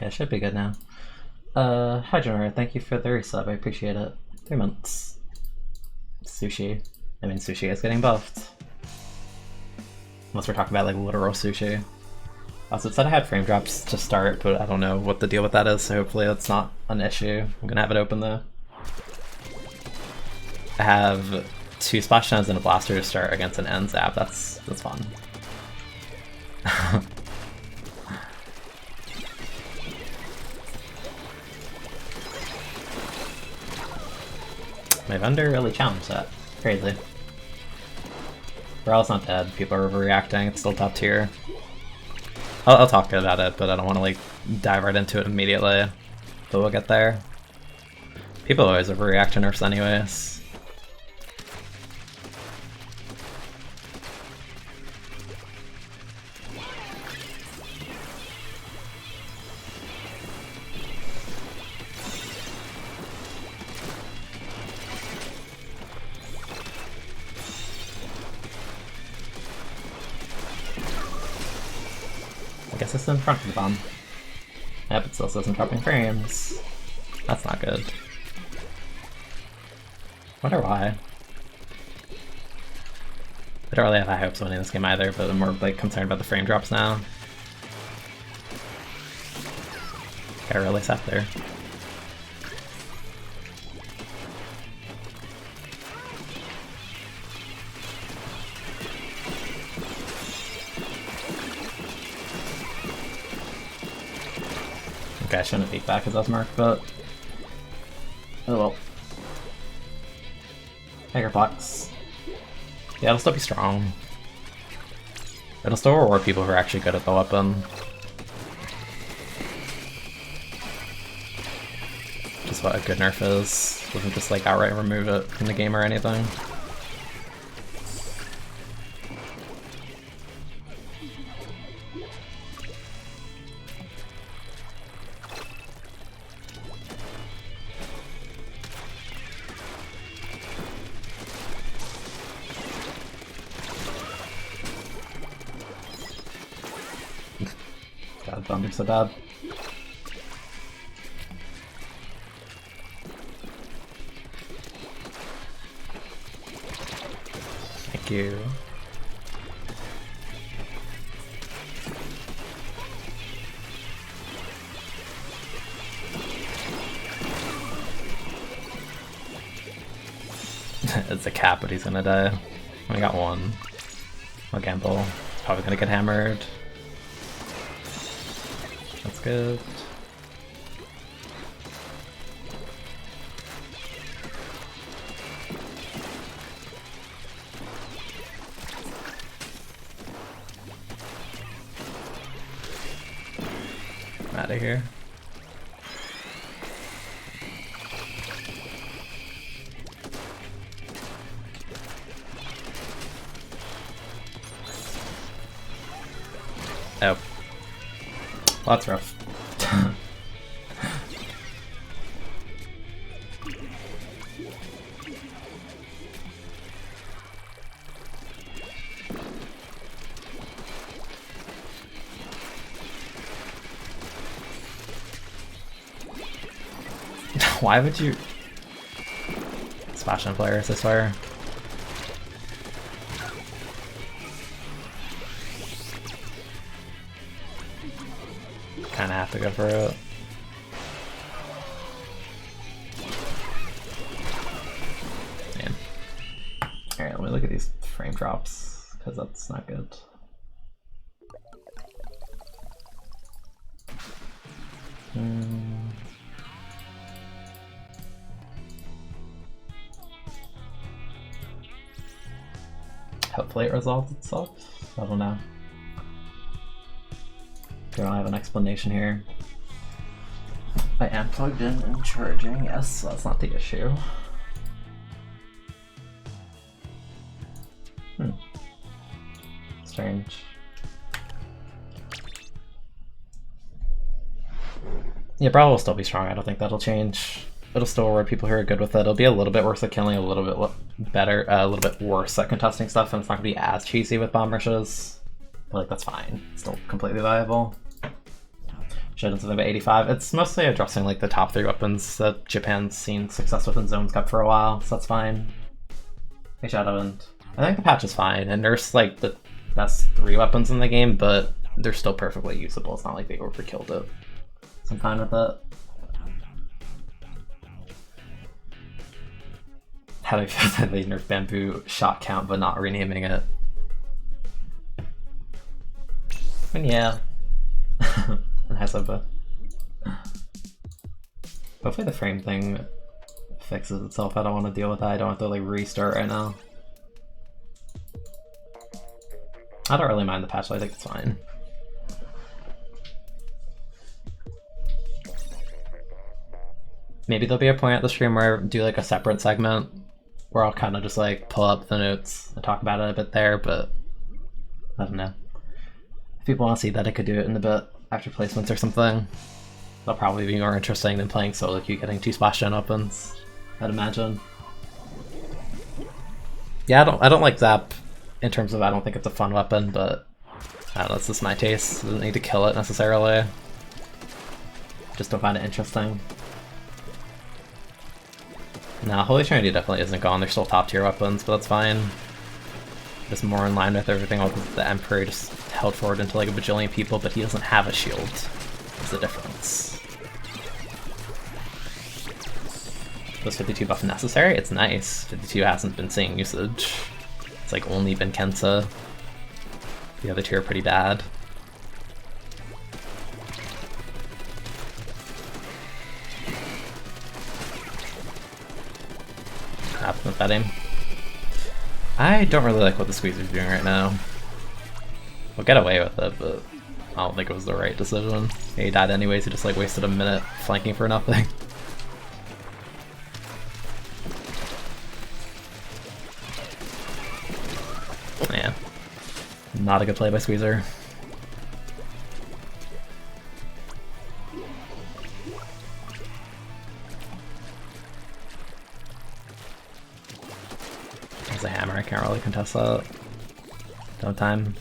Yeah, it should be good now. Hi Jennifer, thank you for the resub, I appreciate it. 3 months. Sushi. I mean, sushi is getting buffed. Unless we're talking about like literal sushi. Also, it said I had frame drops to start, but I don't know what the deal with that is, so hopefully that's not an issue. I'm gonna have it open though. I have 2 splash stones and a blaster to start against an end zap. That's fun. My vendor really challenged that. Crazy. Morale's not dead. People are overreacting. It's still top tier. I'll talk about it, but I don't want to like dive right into it immediately. But we'll get there. People always overreact to nerfs anyways. I guess it's in front of the bomb. Yep, it still says I'm dropping frames. That's not good. Wonder why. I don't really have high hopes winning this game either, but I'm more like concerned about the frame drops now. Got really sat there. Okay, I shouldn't have beat back as I was marked, but oh well. Tiger Fox. Yeah, it'll still be strong. It'll still reward people who are actually good at the weapon. Just what a good nerf is. Doesn't just like outright remove it from the game or anything. God, Thunder's so bad. Thank you. It's a cap, but he's gonna die. I got one. I'll gamble. He's probably gonna get hammered. That's good. I'm out of here. Oh. Well, that's rough. Why would you splash on players, I swear? Kinda have to go for it. Man. Alright, let me look at these frame drops, because that's not good. Hopefully it resolves itself. I don't know. I don't have an explanation here. I am plugged in and charging, yes, so that's not the issue. Strange. Yeah, Brawl will still be strong. I don't think that'll change. It'll still reward people who are good with it. It'll be a little bit worse at killing, a little bit better, a little bit worse at contesting stuff, and it's not gonna be as cheesy with bomb rushes. But like, that's fine. It's still completely viable. Shadow's of 85. It's mostly addressing like the top 3 weapons that Japan's seen success with in Zones Cup for a while, so that's fine. Hey Shadow, and I think the patch is fine, and there's like the best 3 weapons in the game, but they're still perfectly usable. It's not like they overkilled it. So I'm fine with it. How do I feel that they nerfed Bamboo shot count but not renaming it? I mean, yeah. Hopefully the frame thing fixes itself. I don't want to deal with that. I don't have to like restart right now. I don't really mind the patch, so I think it's fine. Maybe there'll be a point at the stream where I do like a separate segment where I'll kind of just like pull up the notes and talk about it a bit there, but I don't know. If people want to see that, I could do it in a bit after placements or something. That'll probably be more interesting than playing solo queue getting 2 splash gen weapons, I'd imagine. Yeah, I don't like Zap in terms of I don't think it's a fun weapon, but I don't know, it's just my taste. I don't need to kill it necessarily. Just don't find it interesting. Nah, Holy Trinity definitely isn't gone. They're still top tier weapons, but that's fine. Just more in line with everything else. The Emperor just held forward into like a bajillion people, but he doesn't have a shield. That's the difference. Was 52 buff necessary? It's nice. 52 hasn't been seeing usage. It's like only been Kensa. The other two are pretty bad. Happened with that aim. I don't really like what the Squeezer's doing right now. We'll get away with it, but I don't think it was the right decision. He died anyways, he just like wasted a minute flanking for nothing. Yeah. Not a good play by Squeezer. There's a hammer, I can't really contest that. No time.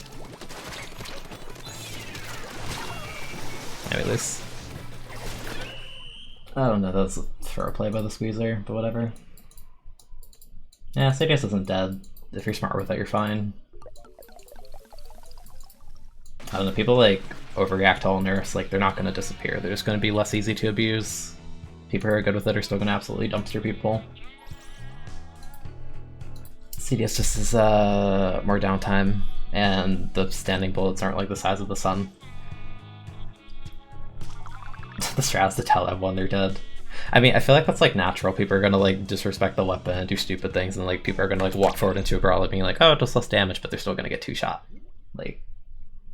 Maybe this. I don't know, that was a throw play by the Squeezer, but whatever. Yeah, Sadius isn't dead. If you're smart with it, you're fine. I don't know, people like overreact to all nerfs, like they're not going to disappear, they're just going to be less easy to abuse. People who are good with it are still going to absolutely dumpster people. CDS just is more downtime, and the standing bullets aren't like the size of the sun. The strats to tell everyone they're dead. I mean, I feel like that's like natural. People are gonna like disrespect the weapon and do stupid things, and like people are gonna like walk forward into a brawler being like, oh, it does less damage, but they're still gonna get 2-shot. Like,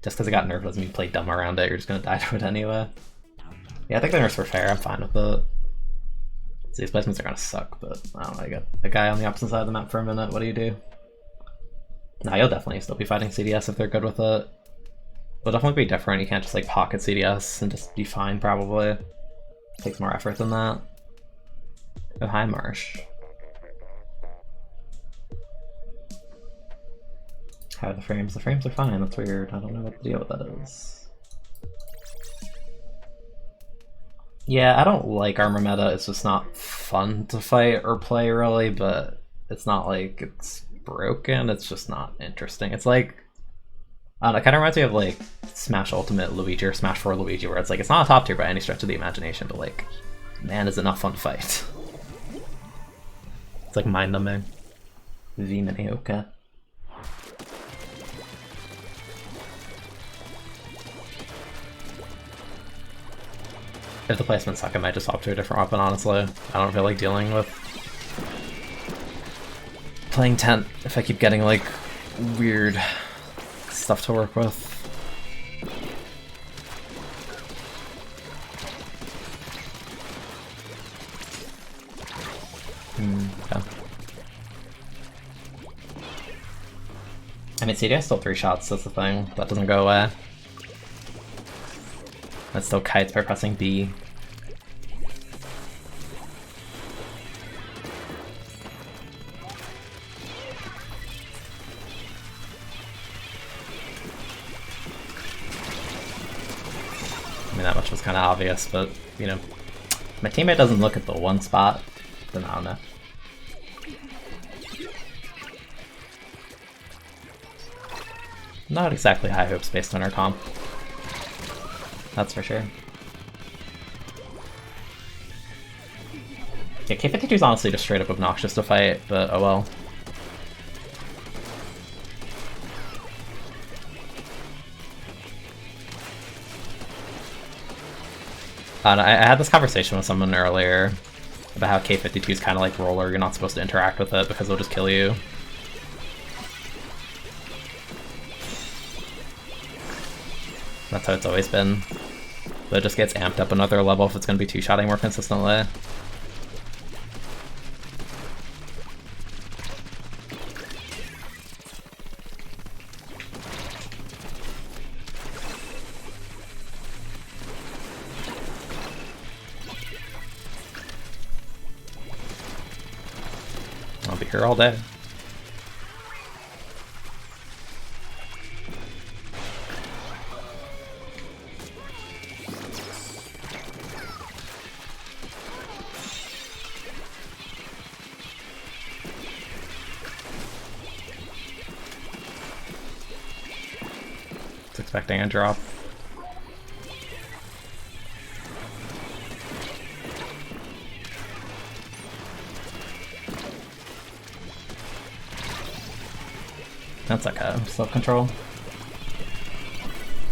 just because it got nerfed doesn't mean you play dumb around it, you're just gonna die to it anyway. Yeah, I think the nerfs were fair, I'm fine with it. So these placements are gonna suck, but I don't know, I got a guy on the opposite side of the map for a minute, what do you do? Nah, you'll definitely still be fighting CDS if they're good with it. It'll definitely be different, you can't just like pocket CDS and just be fine probably. It takes more effort than that. Oh, hi Marsh. How are the frames? The frames are fine, that's weird. I don't know what the deal with that is. Yeah, I don't like armor meta, it's just not fun to fight or play really, but it's not like it's broken, it's just not interesting. It's like, I don't know, it kind of reminds me of like Smash Ultimate Luigi or Smash 4 Luigi, where it's like, it's not a top tier by any stretch of the imagination, but like, man, is it not fun to fight. It's like mind-numbing. V-Mini, okay. If the placements suck, I might just swap to a different weapon, honestly. I don't feel like dealing with playing Tent if I keep getting like weird stuff to work with. Okay. I mean, CDI still 3 shots, that's the thing. That doesn't go away. That still kites by pressing B. kind of obvious, but, you know, my teammate doesn't look at the one spot, then I don't know. Not exactly high hopes based on our comp. That's for sure. Yeah, K52 is honestly just straight up obnoxious to fight, but oh well. I had this conversation with someone earlier about how K52 is kind of like Roller, you're not supposed to interact with it because it'll just kill you. That's how it's always been. But it just gets amped up another level if it's going to be two-shotting more consistently. I'll be here all day. Expecting a drop. That's okay, self-control.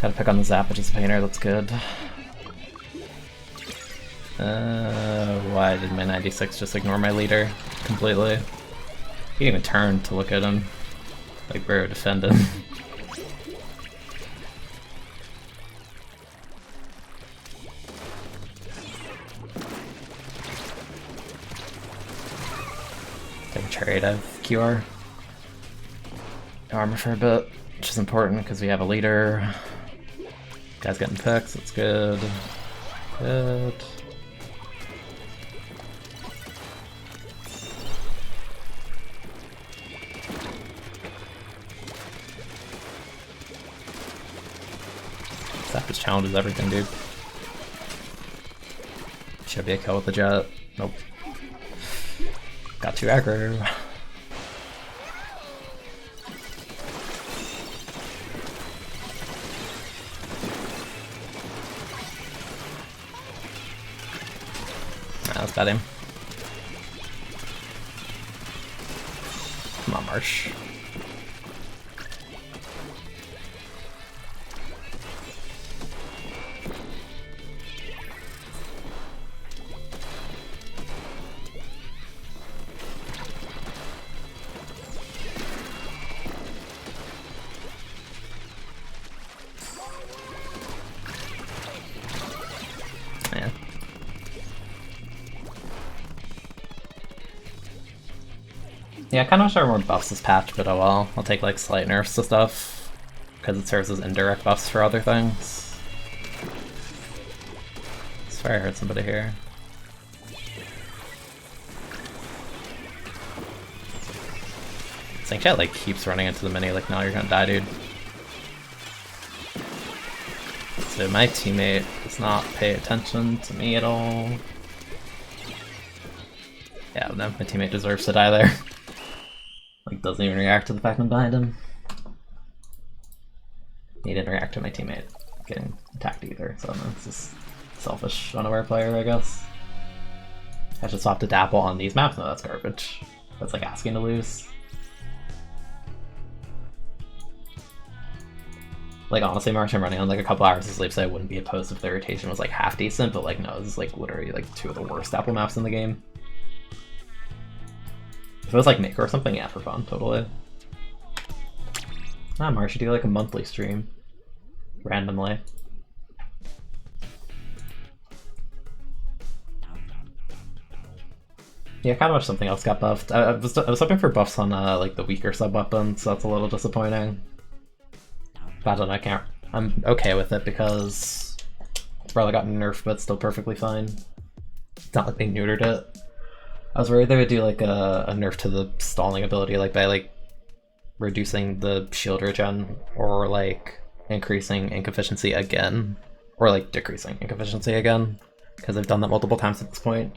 Gotta pick on the Zap, which is a painter, that's good. Why did my 96 just ignore my leader completely? He didn't even turn to look at him. Like, bro, defend him. Trade of QR armor for a bit, which is important because we have a leader. Guy's getting picks, that's good. Good. Zap just challenges everything, dude. Should be a kill with the jet. Nope. Got too aggro. That's got him. Come on, Marsh. Yeah, I kind of wish there were more buffs this patch, but oh well. I'll take like slight nerfs to stuff, because it serves as indirect buffs for other things. I swear I heard somebody here. Sync Chat like keeps running into the mini like, no, you're gonna die, dude. So my teammate does not pay attention to me at all. Yeah, no, my teammate deserves to die there. Like, doesn't even react to the fact I'm behind him. He didn't react to my teammate getting attacked either, so it's just selfish, unaware player, I guess. I should swap to Dapple on these maps? No, that's garbage. That's like asking to lose. Like, honestly, March, I'm running on like a couple hours of sleep, so I wouldn't be opposed if the rotation was like half decent, but like, no, this is like literally like two of the worst Dapple maps in the game. If it was like Maker or something, yeah, for fun, totally. Ah, Marsh should do like a monthly stream. Randomly. Yeah, kind of wish something else got buffed. I was hoping for buffs on like the weaker sub-weapons, so that's a little disappointing. But I don't know, I'm okay with it because it's probably gotten nerfed, but still perfectly fine. It's not like they neutered it. I was worried they would do like a nerf to the stalling ability, like by like reducing the shield regen or like increasing ink efficiency again. Or like decreasing ink efficiency again, because I've done that multiple times at this point.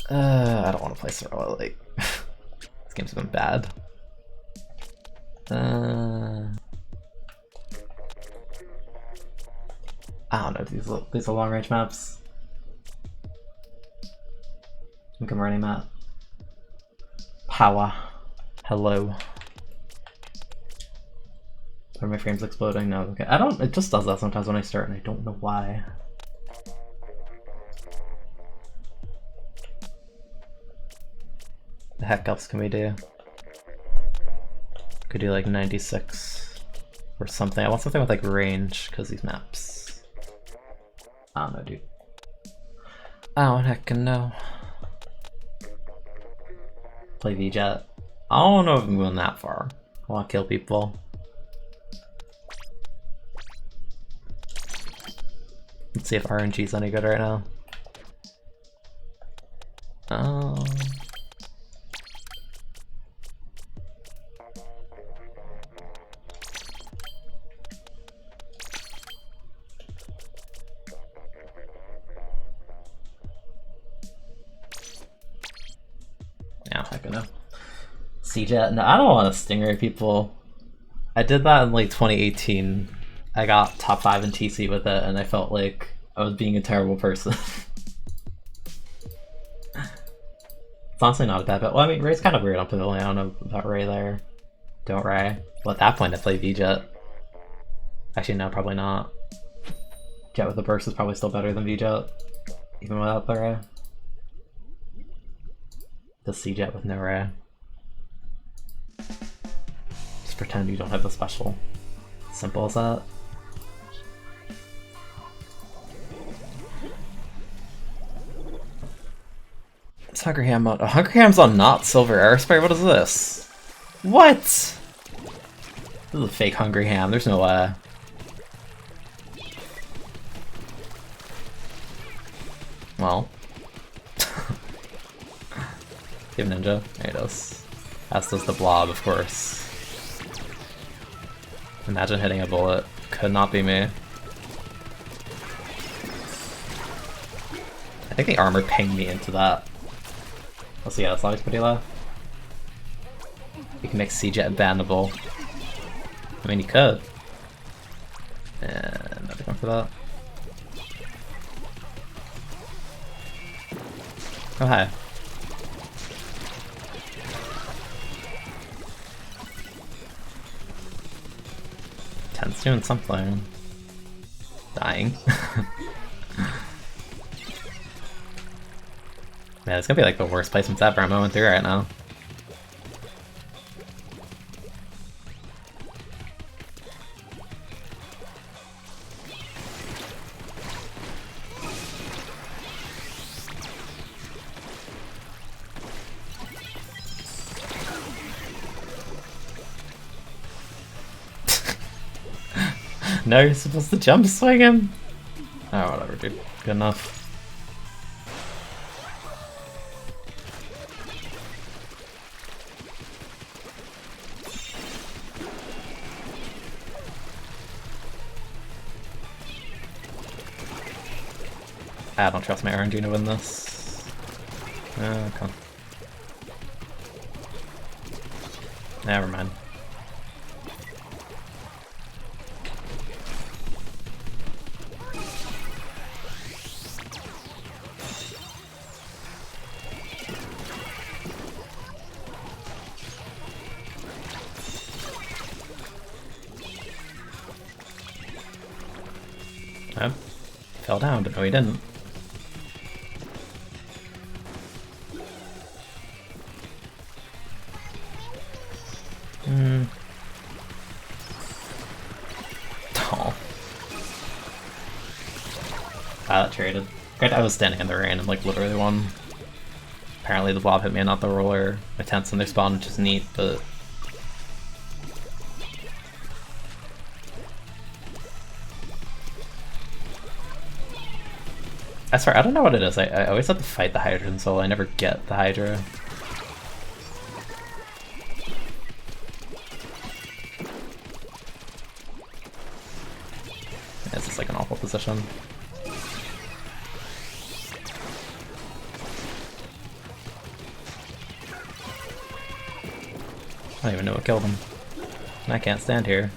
I don't want to play Sorrel, like this game's been bad. I don't know, these are long range maps. I think I'm running that. Power. Hello. Are my frames exploding? No, okay. It just does that sometimes when I start and I don't know why. The heck else can we do? Could do like 96 or something. I want something with like range, because these maps. I don't know, dude. I don't heckin' know. Play V-Jet. I don't know if I'm going that far. I want to kill people. Let's see if RNG's any good right now. Yeah, I don't know. C-Jet? No, I don't want to Stingray people. I did that in like 2018. I got top 5 in TC with it, and I felt like I was being a terrible person. It's honestly not a bad bet. Well, I mean, Ray's kind of weird on Pavilion. I don't know about Ray there. Don't Ray. Well, at that point, I play V-Jet. Actually, no, probably not. Jet with the burst is probably still better than V-Jet, even without the Ray. The C-Jet with no Ray. Just pretend you don't have the special. Simple as that. It's Hungry Ham mode. Oh, Hungry Ham's on not Silver Aerospray? What is this? What? This is a fake Hungry Ham. There's no way. Well. Give Ninja. There it is. As does the Blob, of course. Imagine hitting a bullet. Could not be me. I think the armor pinged me into that. Let's see, yeah, that's always pretty low. You can make C-Jet bannable. I mean, you could. And not going for that. Oh, hi. Ten's doing something. Dying. Man, it's gonna be like the worst placements ever I'm going through right now. No, you're supposed to jump swing him? Oh, whatever, dude. Good enough. I don't trust my RNG to win this. Okay. Never mind. Oh, fell down, but no he didn't. Oh. That traded. I was standing in the rain and like literally won. Apparently the blob hit me and not the roller. My tents in their spawn, which is neat, but I swear, I don't know what it is. I always have to fight the Hydra in solo. I never get the Hydra. position. I don't even know what killed him. And I can't stand here.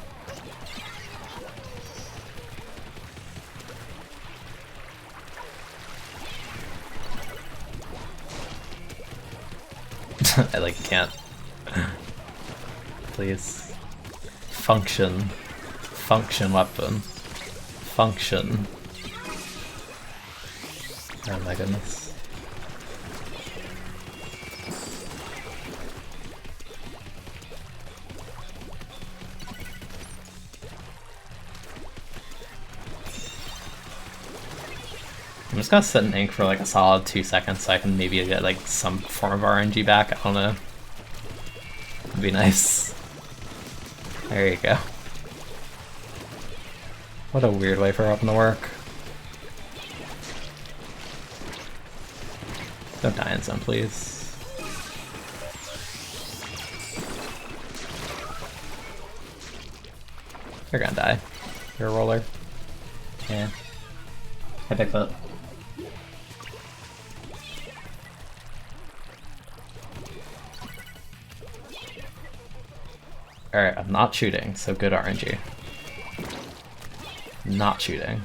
I like can't. Please. Function. Function weapon. Function. Oh my goodness. I'm just gonna sit in ink for like a solid 2 seconds so I can maybe get like some form of RNG back. I don't know. It'd be nice. There you go. What a weird way for a weapon to work. Don't die in zone, please. You're gonna die. You're a roller. Yeah. Hi, Bigfoot. Alright, I'm not shooting, so good RNG. Not shooting.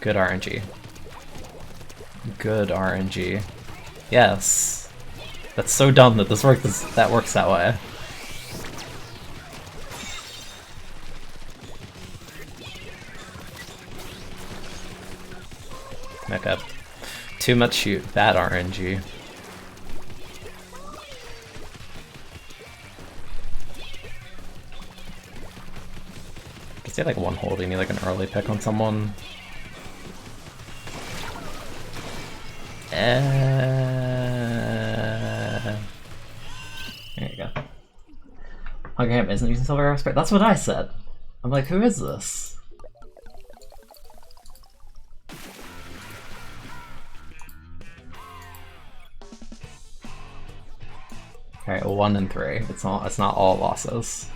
Good RNG. Good RNG. Yes. That's so dumb that that works that way. Okay. Too much shoot. Bad RNG. Is like one hold? You need like an early pick on someone. There you go. Okay, isn't using silver aspect. That's what I said. I'm like, who is this? Alright, 1 and 3. It's not all losses.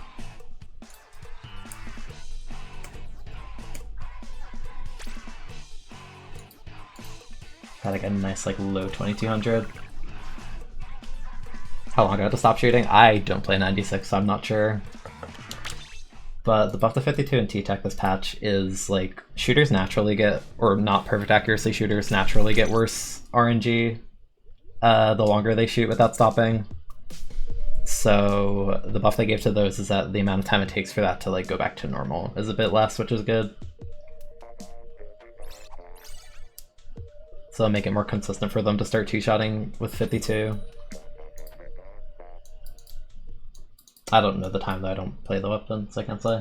Got like a nice like low 2200. How long do I have to stop shooting? I don't play 96, so I'm not sure. But the buff to 52 in T-Tech this patch is like shooters naturally get, or not perfect accuracy shooters naturally get worse RNG the longer they shoot without stopping. So the buff they gave to those is that the amount of time it takes for that to like go back to normal is a bit less, which is good. So make it more consistent for them to start two-shotting with 52. I don't know the time though, I don't play the weapon, so I can't say.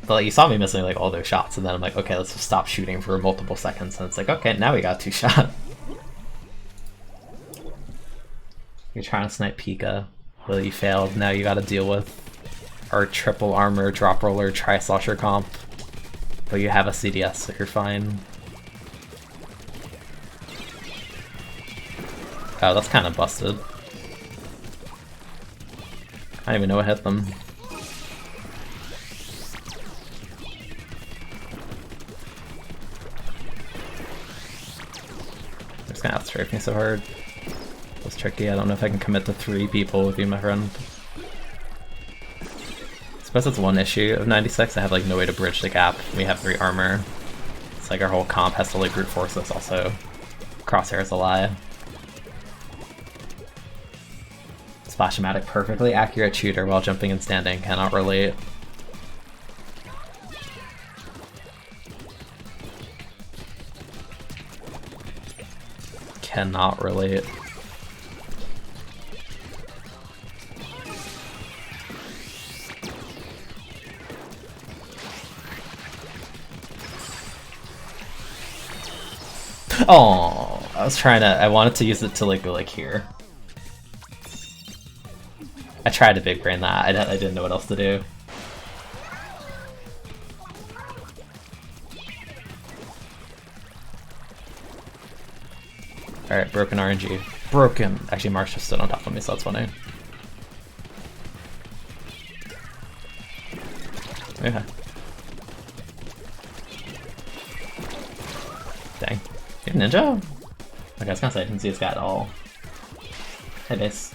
But like, you saw me missing like all those shots, and then I'm like, okay, let's just stop shooting for multiple seconds, and it's like, okay, now we got 2 shot. You're trying to snipe Pika. Well, you failed. Now you gotta deal with our triple armor, drop roller, tri-slosher comp. But you have a CDS, so you're fine. Oh, that's kind of busted. I don't even know what hit them. They're just gonna outstrafe me so hard. That's tricky. I don't know if I can commit to 3 people with you, my friend. I suppose it's one issue of 96. I have like no way to bridge the gap. We have 3 armor. It's like our whole comp has to like brute force us also. Crosshair is a lie. Splash-O-Matic, perfectly accurate shooter while jumping and standing. Cannot relate. Cannot relate. Oh, I wanted to use it to like go like here. I tried to big brain that. I didn't know what else to do. Alright, broken RNG. Broken! Actually, Marsh just stood on top of me, so that's funny. Okay. Dang. You have ninja? Okay, I was gonna say I didn't see his guy at all. Hey, base.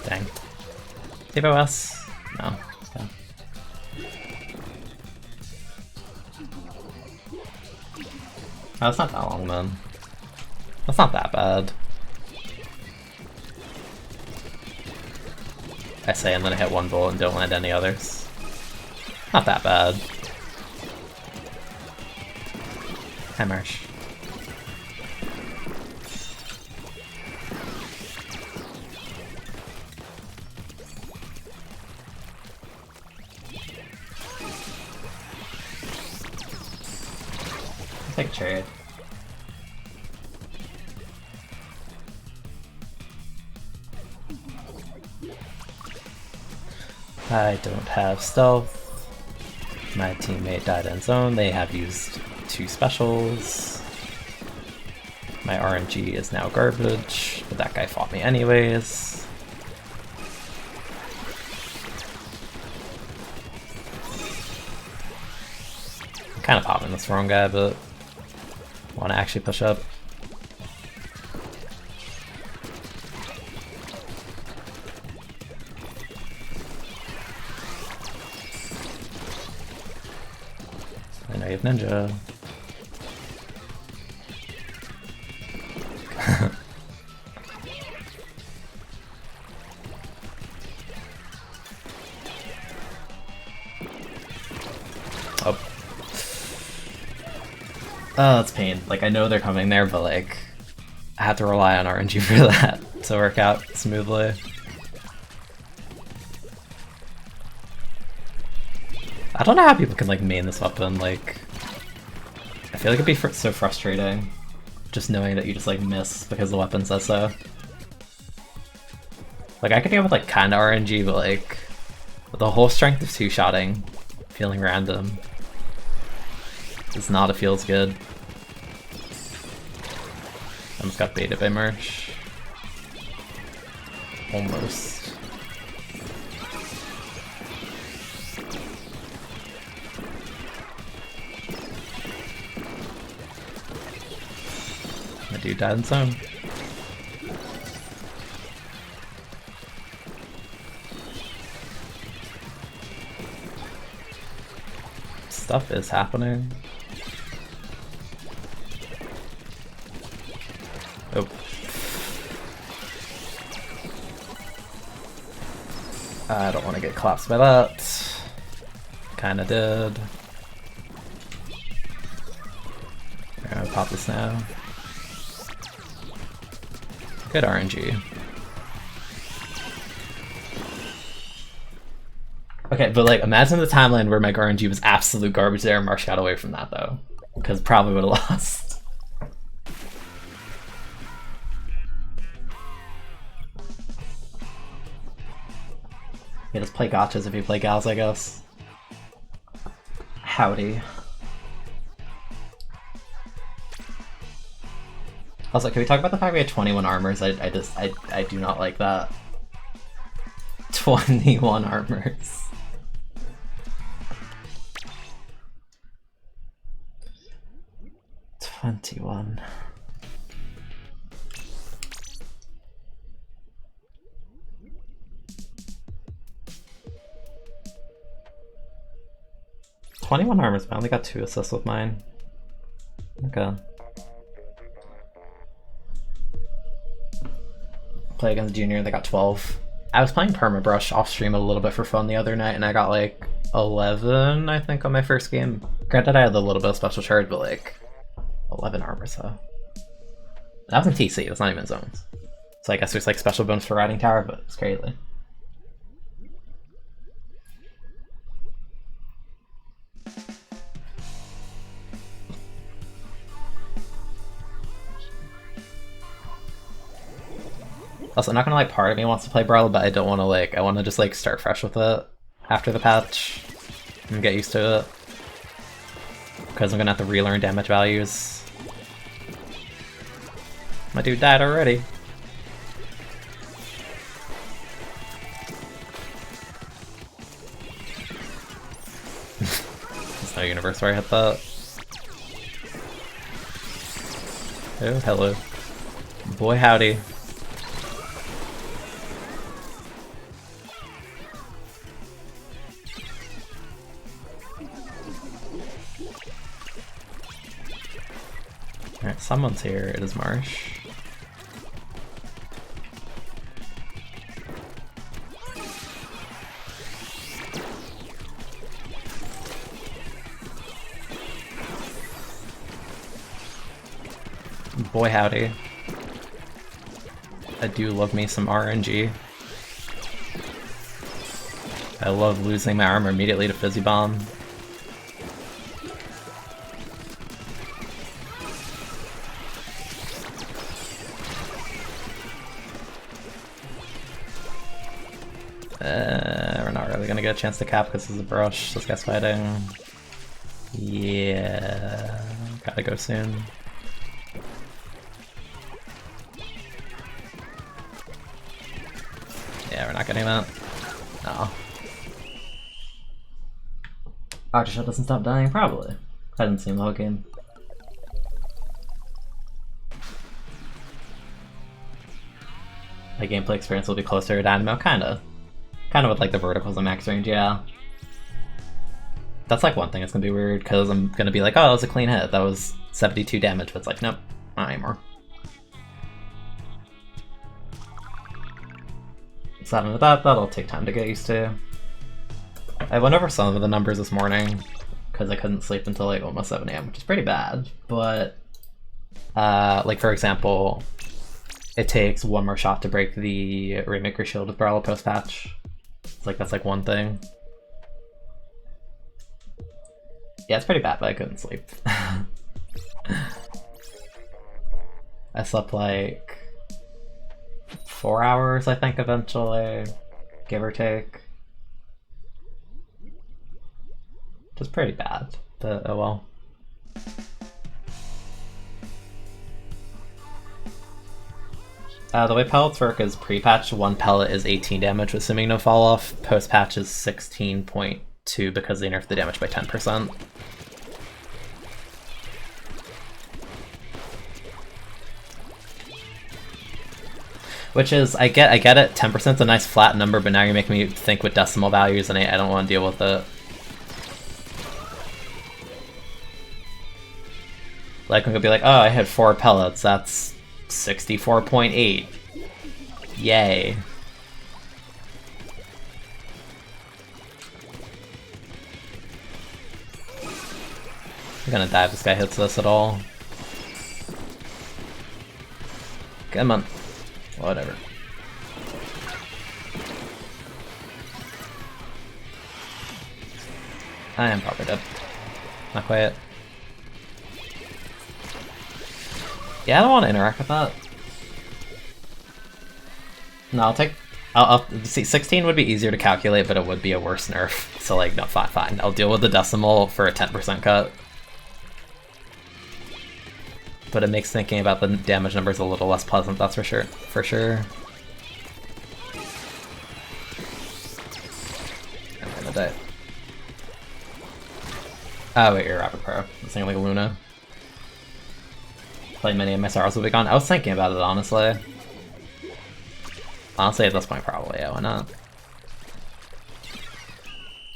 Dang. TPOS? No. Okay. Oh, that's not that long then. That's not that bad. I say and then I hit one bullet and don't land any others. Not that bad. Hi Marsh. Take a trade. I don't have stealth. My teammate died in zone. They have used 2 specials. My RNG is now garbage, but that guy fought me anyways. I'm kind of popping this wrong guy, but want to actually push up. I know you have ninja. Oh. Oh, that's pain. Like, I know they're coming there, but like, I have to rely on RNG for that to work out smoothly. I don't know how people can like main this weapon, like, I feel like it'd be so frustrating just knowing that you just like miss because the weapon says so. Like I could deal with like kinda RNG, but like the whole strength of 2-shotting feeling random is not a feels good. I almost got baited by Marsh. Almost. My dude died in zone. Stuff is happening. Oh. I don't want to get collapsed by that. Kinda did. I'm gonna pop this now. Good RNG. Okay, but like imagine the timeline where my RNG was absolute garbage there and Marsh got away from that though. Because probably would have lost. You just play gotchas if you play gals, I guess. Howdy. Also, can we talk about the fact we had 21 armors? I do not like that. 21 armors. $21. $21 armors, but I only got 2 assists with mine. Okay. Play against Junior, they got 12. I was playing Permabrush off stream a little bit for fun the other night, and I got like 11, I think, on my first game. Granted, I had a little bit of special charge, but like 11 armor, so. That was in TC, it was not even zones. So I guess there's like special bonus for riding tower, but it's crazy. Also, I'm not gonna like, part of me wants to play Brawl, but I don't want to like, I want to just like start fresh with it. after the patch and get used to it. Because I'm gonna have to relearn damage values. My dude died already. There's no universe where I hit that. Oh, hello. Boy howdy. Alright, someone's here. It is Marsh. Boy howdy. I do love me some RNG. I love losing my armor immediately to Fizzy Bomb. We're not really gonna get a chance to cap because this is a brush. This guy's fighting. Yeah, gotta go soon. Yeah, we're not getting that. No. Archshot doesn't stop dying, probably. I didn't see him the whole game. My gameplay experience will be closer to Dynamo, kinda. Kinda with like the verticals and max range, yeah. That's like one thing that's gonna be weird, because I'm gonna be like, oh, that was a clean hit, that was 72 damage, but it's like, nope, not anymore. So that'll take time to get used to. I went over some of the numbers this morning, because I couldn't sleep until like almost 7 AM, which is pretty bad, but like for example, it takes one more shot to break the Rainmaker shield with Brawler post-patch. It's like, that's like one thing. Yeah, it's pretty bad, but I couldn't sleep. I slept like 4 hours, I think, eventually, give or take. Which is pretty bad, but oh well. The way pellets work is pre-patch, 1 pellet is 18 damage, assuming no fall-off. Post-patch is 16.2 because they nerfed the damage by 10%. Which is, I get it, 10% is a nice flat number, but now you're making me think with decimal values and I don't want to deal with it. Like, I'm gonna be like, oh, I had 4 pellets, that's 64.8. Yay. I'm gonna die if this guy hits this at all. Come on. Whatever. I am probably dead. Not quite. Yeah, I don't want to interact with that. No, I'll see, 16 would be easier to calculate, but it would be a worse nerf. So like, no, fine. I'll deal with the decimal for a 10% cut. But it makes thinking about the damage numbers a little less pleasant, that's for sure. For sure. I'm gonna die. Oh wait, you're a Rapid Pro. I'm thinking like Luna. Play many MSRs will be gone. I was thinking about it, honestly. Honestly, at this point, probably, yeah, why not?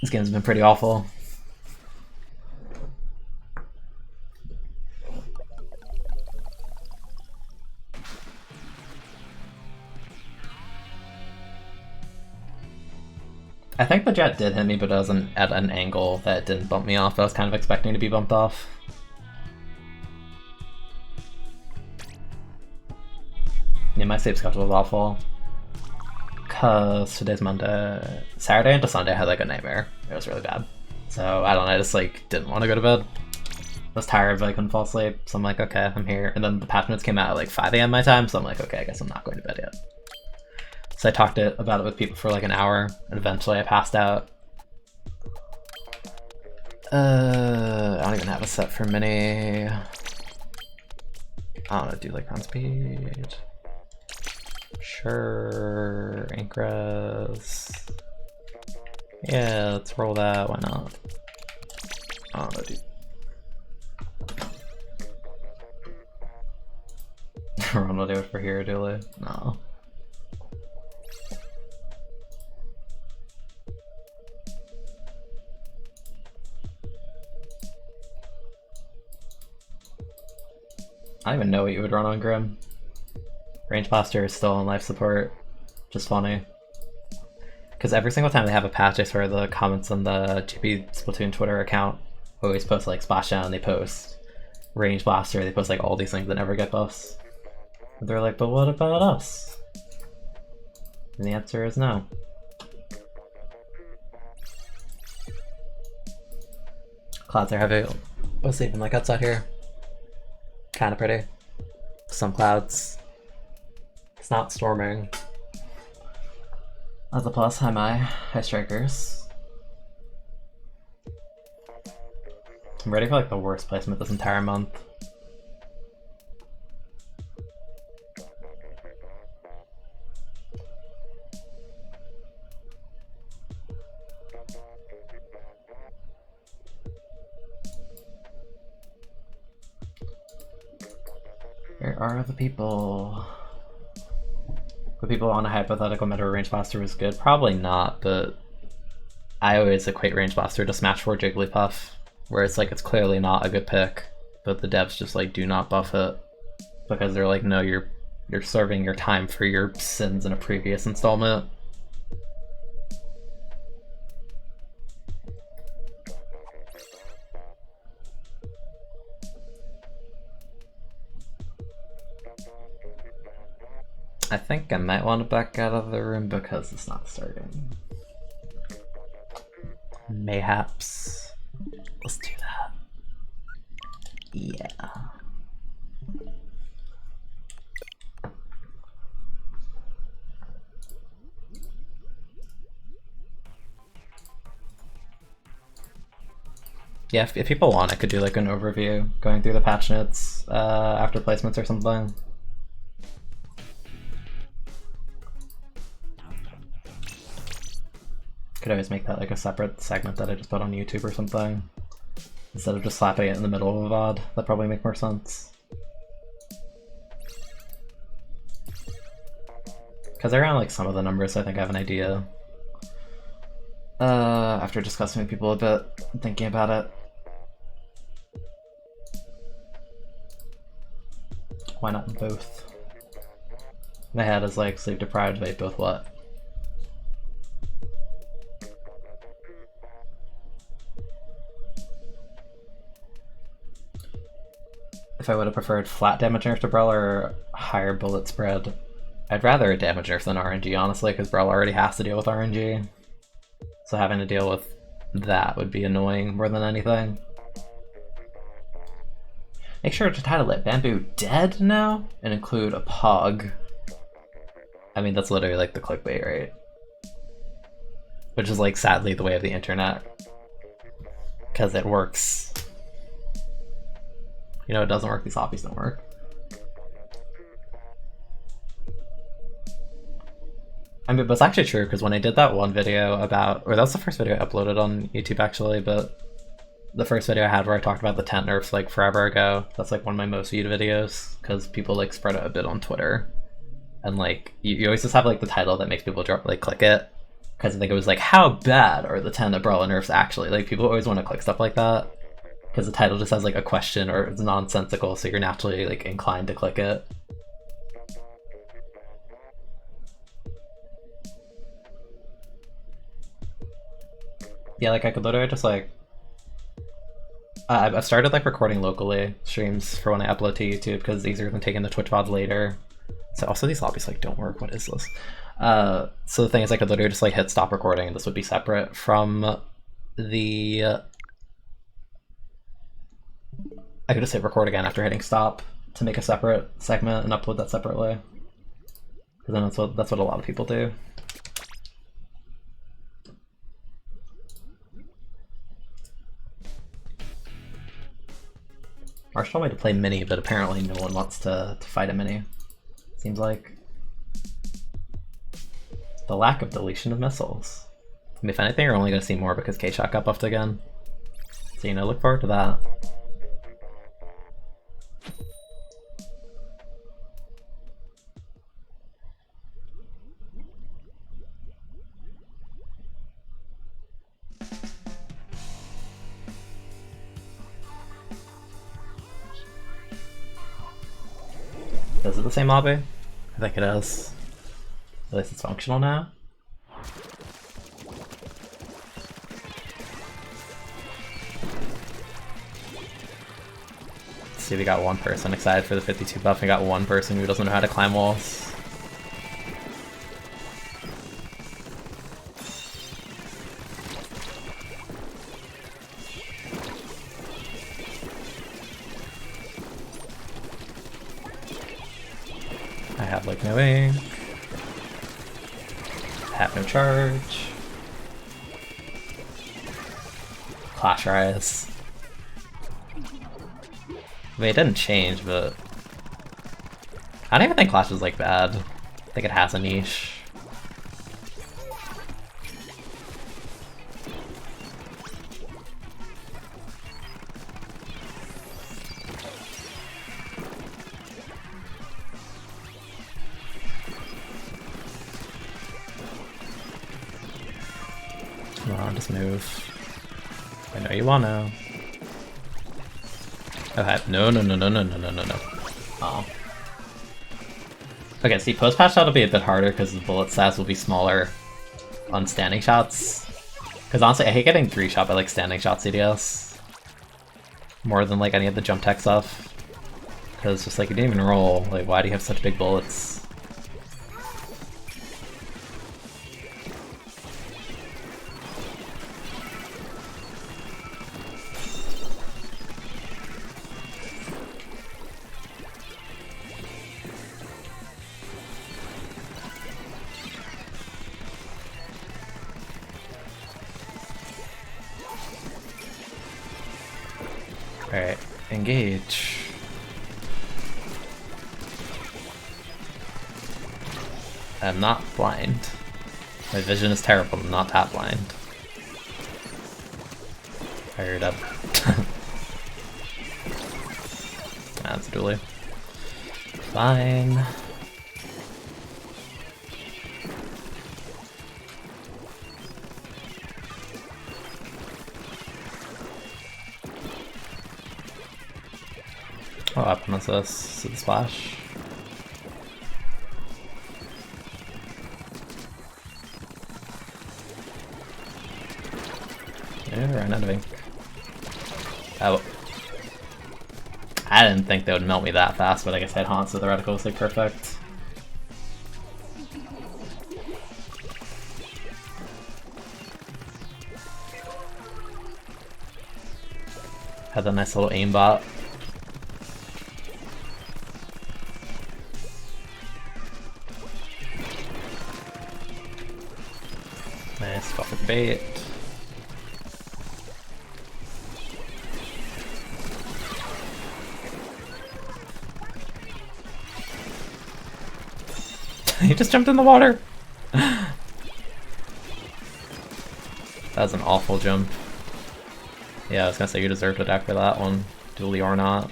This game's been pretty awful. I think the jet did hit me, but it was at an angle that didn't bump me off. I was kind of expecting to be bumped off. Yeah, my sleep schedule was awful. Cause today's Monday. Saturday into Sunday I had like a nightmare. It was really bad. So I don't know, I just like didn't want to go to bed. I was tired, but I couldn't fall asleep. So I'm like, okay, I'm here. And then the patch notes came out at like 5 AM my time, so I'm like, okay, I guess I'm not going to bed yet. So I talked about it with people for like an hour, and eventually I passed out. I don't even have a set for mini. I don't know, do like on speed. Sure, Ingress. Yeah, let's roll that, why not? I don't know, dude. Run will do it for here, do they? No. I don't even know what you would run on Grim. Range Blaster is still on life support. Just funny. Because every single time they have a patch, I swear the comments on the GP Splatoon Twitter account always post like Splashdown, they post Range Blaster, they post like all these things that never get buffs. And they're like, but what about us? And the answer is no. Clouds are heavy. What's it even like outside here? Kinda pretty. Some clouds. It's not storming. That's a plus. Hi, Mai. Hi, Strikers. I'm ready for like the worst placement this entire month. Where are the people? The people on a hypothetical meta Range Blaster was good? Probably not, but I always equate Range Blaster to Smash 4 Jigglypuff, where it's like it's clearly not a good pick, but the devs just like do not buff it because they're like, no, you're serving your time for your sins in a previous installment. I think I might want to back out of the room because it's not starting. Mayhaps. Let's do that. Yeah. Yeah, if people want, I could do like an overview going through the patch notes after placements or something. Could always make that like a separate segment that I just put on YouTube or something. Instead of just slapping it in the middle of a VOD. That'd probably make more sense. Because around like some of the numbers I think I have an idea. After discussing with people a bit, thinking about it. Why not both? My head is like sleep deprived, wait, both what? If I would have preferred flat damage nerf to Brawl or higher bullet spread, I'd rather a damage nerf than RNG, honestly, because Brawl already has to deal with RNG. So having to deal with that would be annoying more than anything. Make sure to title it Bamboo Dead now and include a pog. I mean, that's literally like the clickbait, right? Which is like sadly the way of the internet. Because it works. You know, it doesn't work, these hobbies don't work. I mean, but it's actually true, because when I did that one video about, or that was the first video I uploaded on YouTube actually, but the first video I had where I talked about the tent nerfs like forever ago, that's like one of my most viewed videos, because people like spread it a bit on Twitter. And like, you always just have like the title that makes people like click it, because I think it was like, how bad are the 10 Brawler nerfs actually? Like, people always want to click stuff like that. Because the title just has like a question or it's nonsensical, so you're naturally like inclined to click it. Yeah, like I could literally just like... I've started like recording locally streams for when I upload to YouTube because it's easier than taking the Twitch VOD later. So also these lobbies like don't work, what is this? So the thing is I could literally just like hit stop recording and this would be separate from the... I could just hit record again after hitting stop to make a separate segment and upload that separately. Because then that's what a lot of people do. Marsh told me to play mini, but apparently no one wants to fight a mini. Seems like. The lack of deletion of missiles. I mean, if anything, you're only going to see more because K-Shot got buffed again. So, you know, look forward to that. Is it the same lobby? I think it is. At least it's functional now. Let's see, we got one person excited for the 52 buff, and we got one person who doesn't know how to climb walls. I have like no ink. Have no charge. Clash Rise. I mean, it didn't change, but I don't even think Clash is like bad. I think it has a niche. Come on, just move. I know you wanna. Okay, no. Oh. Okay, see, post-patch shot will be a bit harder because the bullet stats will be smaller on standing shots. Because honestly, I hate getting 3-shot by like standing shot CDS. More than like any of the jump tech stuff. Because just like you didn't even roll, like why do you have such big bullets? Alright, engage. I'm not blind. My vision is terrible, I'm not that blind. Fired up. That's a dually. Fine. What weapon is this? Is it the splash? Yeah, ran out of ink. Oh. I didn't think they would melt me that fast, but I guess I had haunts, so the reticle was like perfect. Had a nice little aimbot. Nice fucking bait. He just jumped in the water! That was an awful jump. Yeah, I was gonna say you deserve to deck for that one, dually or not.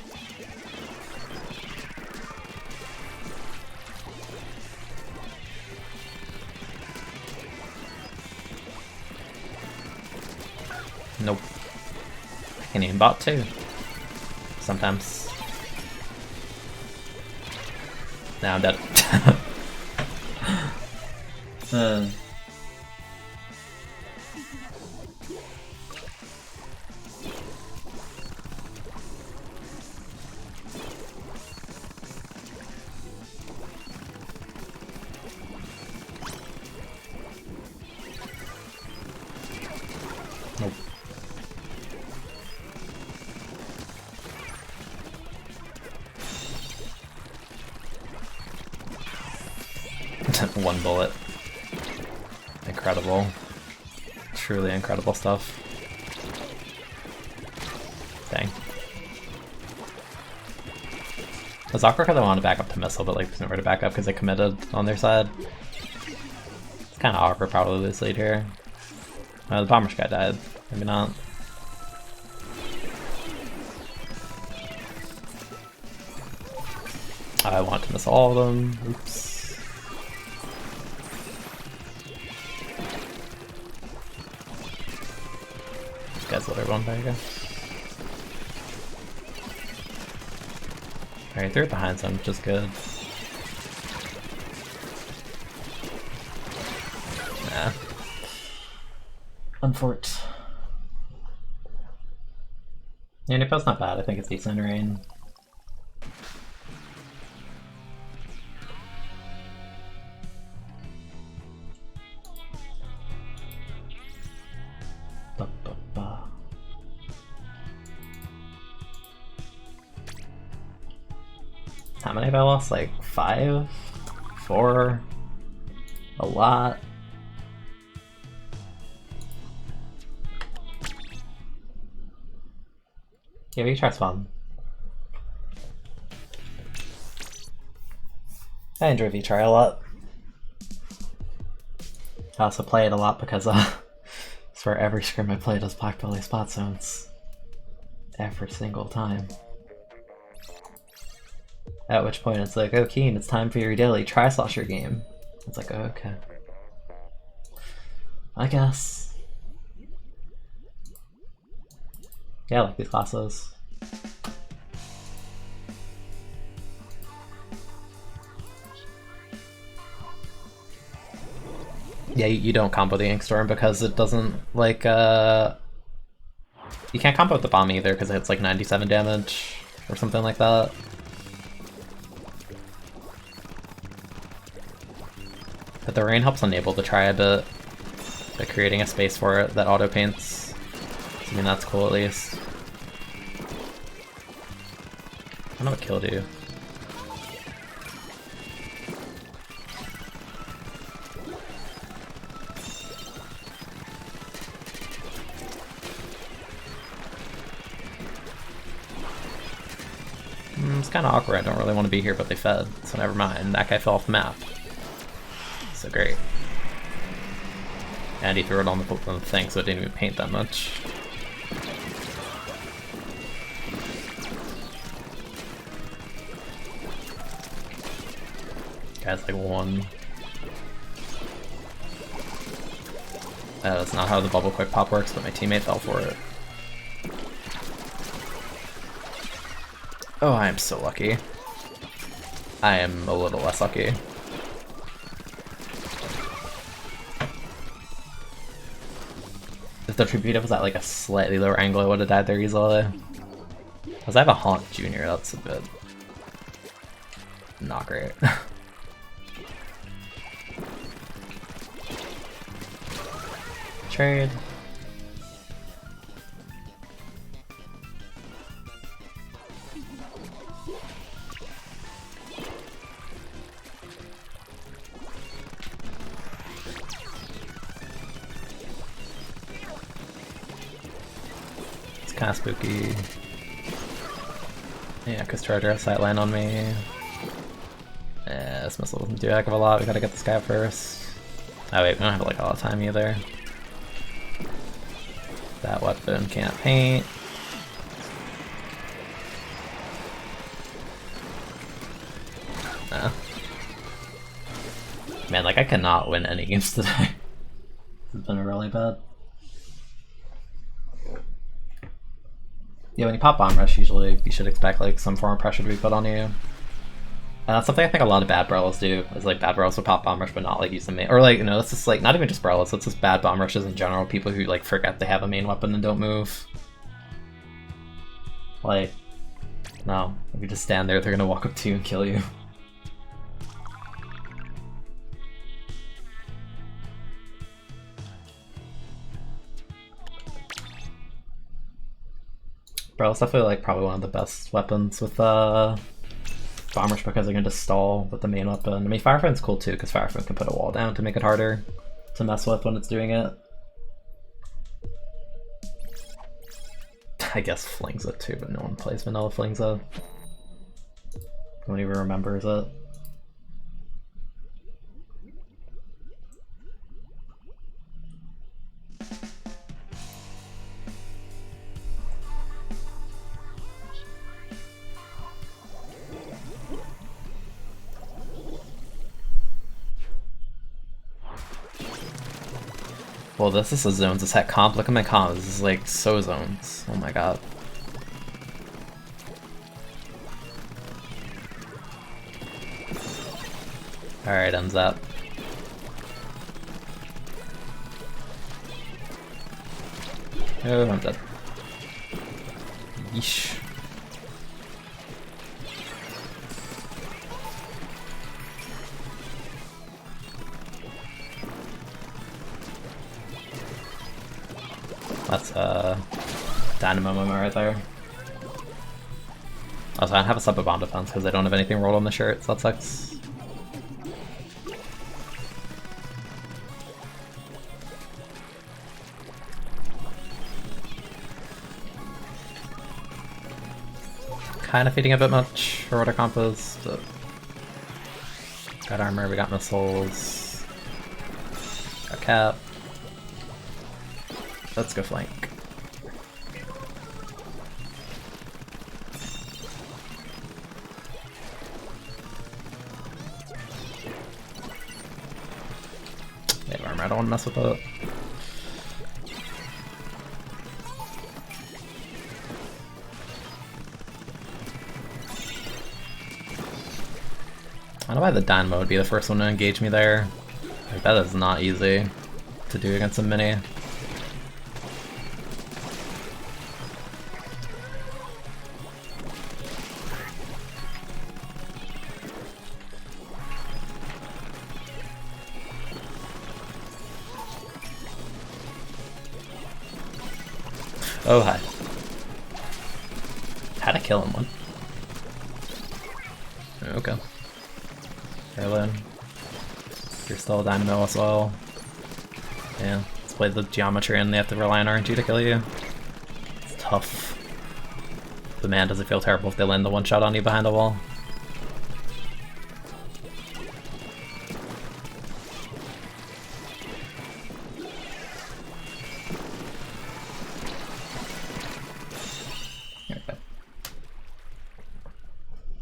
Nope. I can aim bot too. Sometimes. Now I'm dead. Nope. One bullet. Incredible. Truly incredible stuff. Dang. It's awkward because I want to back up to missile, but like there's nowhere to back up because they committed on their side. It's kind of awkward, probably lose lead here. The bomber's guy died. Maybe not. I want to miss all of them. Oops. This guy's literally one there you go. Alright, threw it behind some, which is good. Nah. Unfort. Yeah, Nipo's not bad. I think it's decent rain. How many have I lost? Like 5? 4? A lot? Yeah, V-Char's fun. I enjoy V-Char a lot. I also play it a lot because it's where every scrim I play does Black Belly spot zones. Every single time. At which point it's like, oh Keen, it's time for your daily Tri-Slosher game. It's like, oh, okay. I guess. Yeah, I like these classes. Yeah, you don't combo the Inkstorm because it doesn't, like, you can't combo with the bomb either because it hits like 97 damage or something like that. But the rain helps enable the try a bit by creating a space for it that auto paints. I mean, that's cool at least. I don't know what killed you. It's kind of awkward. I don't really want to be here, but they fed, so never mind. That guy fell off the map. So great. And he threw it on the thing, so it didn't even paint that much. Guy's like 1. That's not how the bubble quick pop works, but my teammate fell for it. Oh, I am so lucky. I am a little less lucky. If the Tributive was at like a slightly lower angle, I would have died there easily. Because I have a Haunt Junior, that's a bit not great. Trade. Kind of spooky. Yeah, because Charger has sight line on me. Yeah, this missile doesn't do a heck of a lot. We gotta get this guy up first. Oh wait, we don't have like a lot of time either. That weapon can't paint. Nah. Man, like I cannot win any games today. It's been really bad. Yeah, when you pop Bomb Rush, usually you should expect like some form of pressure to be put on you. And that's something I think a lot of bad brawlers do, is like bad brawlers will pop Bomb Rush but not like use the main, or like, you know, it's just like, not even just brawlers, it's just bad Bomb Rushes in general, people who like forget they have a main weapon and don't move. Like, no, if you just stand there, they're gonna walk up to you and kill you. Bro, it's definitely like probably one of the best weapons with Bomb Rush because they can just stall with the main weapon. I mean, Fire Friend's cool too because Fire Friend can put a wall down to make it harder to mess with when it's doing it. I guess Flingza too, but no one plays Vanilla Flingza. one even remembers it. Well, this is a zones attack comp. Look at my comp. This is like so zones. Oh my god. Alright, ends up. Oh, I'm dead. Yeesh. That's a dynamo moment right there. Also, I don't have a sub of bomb defense because I don't have anything rolled on the shirt, so that sucks. Kind of feeding a bit much for what our comp is, but got armor, we got missiles, got cap. Let's go flank. They have armor, I don't want to mess with it. I don't know why the Dynamo would be the first one to engage me there. Like, that is not easy to do against a mini. Oh, hi. Had to kill him one. Okay. Fairlane. You're still a Dynamo as well. Yeah, let's play the geometry and they have to rely on RNG to kill you. It's tough. The man doesn't feel terrible if they land the one shot on you behind the wall.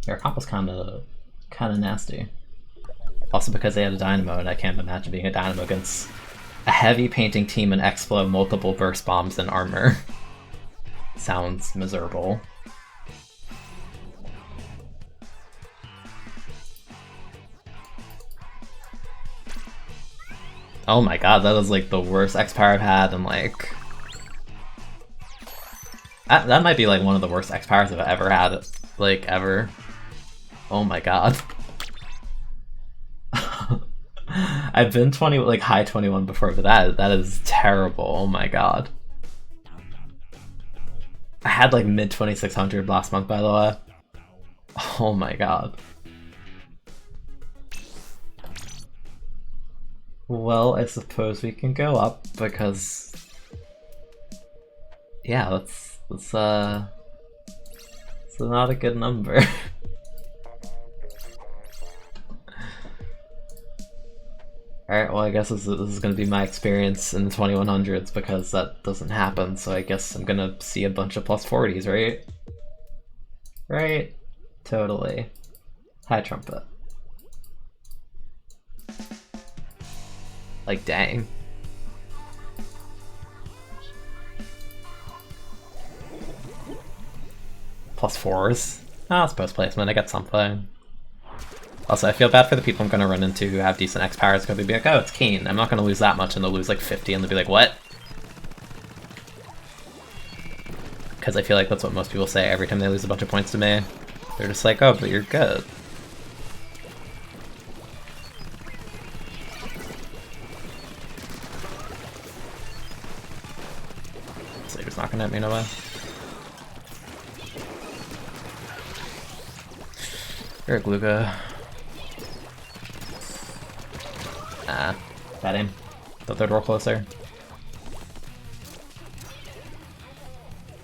Their comp was kind of nasty. Also because they had a Dynamo, and I can't imagine being a Dynamo against a heavy painting team and Explo, multiple burst bombs and armor. Sounds miserable. Oh my god, that is like the worst X-Power I've had in like... That might be like one of the worst X-Powers I've ever had, like ever. Oh my god. I've been 20, like high 21 before, but that is terrible. Oh my god. I had like mid 2600 last month, by the way. Oh my god. Well, I suppose we can go up because yeah, that's not a good number. Alright, well I guess this is going to be my experience in the 2100s because that doesn't happen, so I guess I'm going to see a bunch of plus 40s, right? Right? Totally. High trumpet. Like, dang. Plus 4s? Oh, it's post placement, I get something. Also, I feel bad for the people I'm going to run into who have decent X-Powers. It's going to be like, oh, it's Keen. I'm not going to lose that much, and they'll lose like 50, and they'll be like, what? Because I feel like that's what most people say every time they lose a bunch of points to me. They're just like, oh, but you're good. So you're just knocking at me in a way. You're a Gluga. Ah, bad aim. Thought they'd roll closer.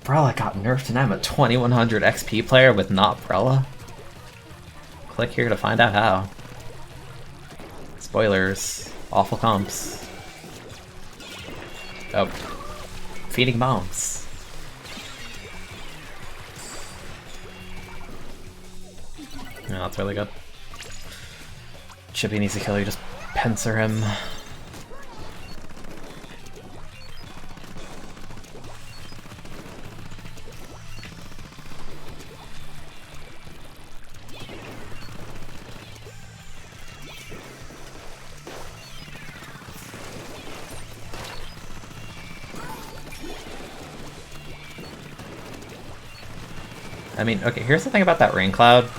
Brella got nerfed and I'm a 2100 XP player with not Brella? Click here to find out how. Spoilers. Awful comps. Oh. Feeding bombs. Yeah, that's really good. Chippy needs to kill you, just pincer him. I mean, okay, here's the thing about that rain cloud.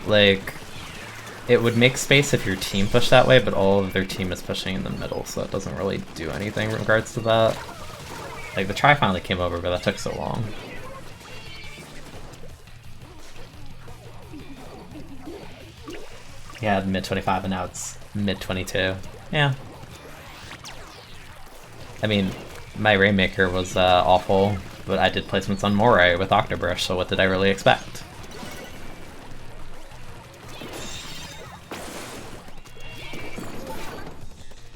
Like, it would make space if your team pushed that way, but all of their team is pushing in the middle, so it doesn't really do anything in regards to that. Like, the try finally came over, but that took so long. Yeah, mid-25 and now it's mid-22. Yeah. I mean, my Rainmaker was awful, but I did placements on Moray with Octobrush, so what did I really expect?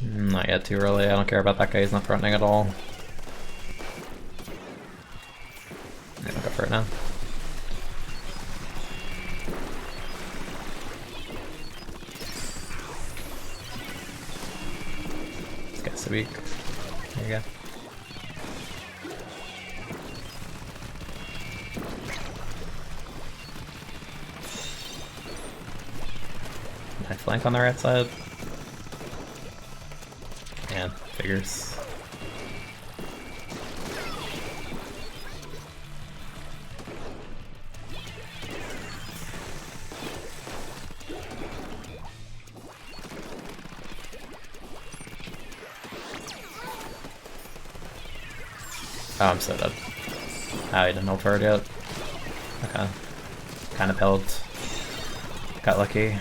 Not yet, too early. I don't care about that guy, he's not threatening at all. I'm gonna go for it now. This guy's so weak. There you go. I flank on the right side. Yeah, figures. Oh, I'm so dead. Oh, he didn't hold forward yet. Okay. Kind of held. Got lucky.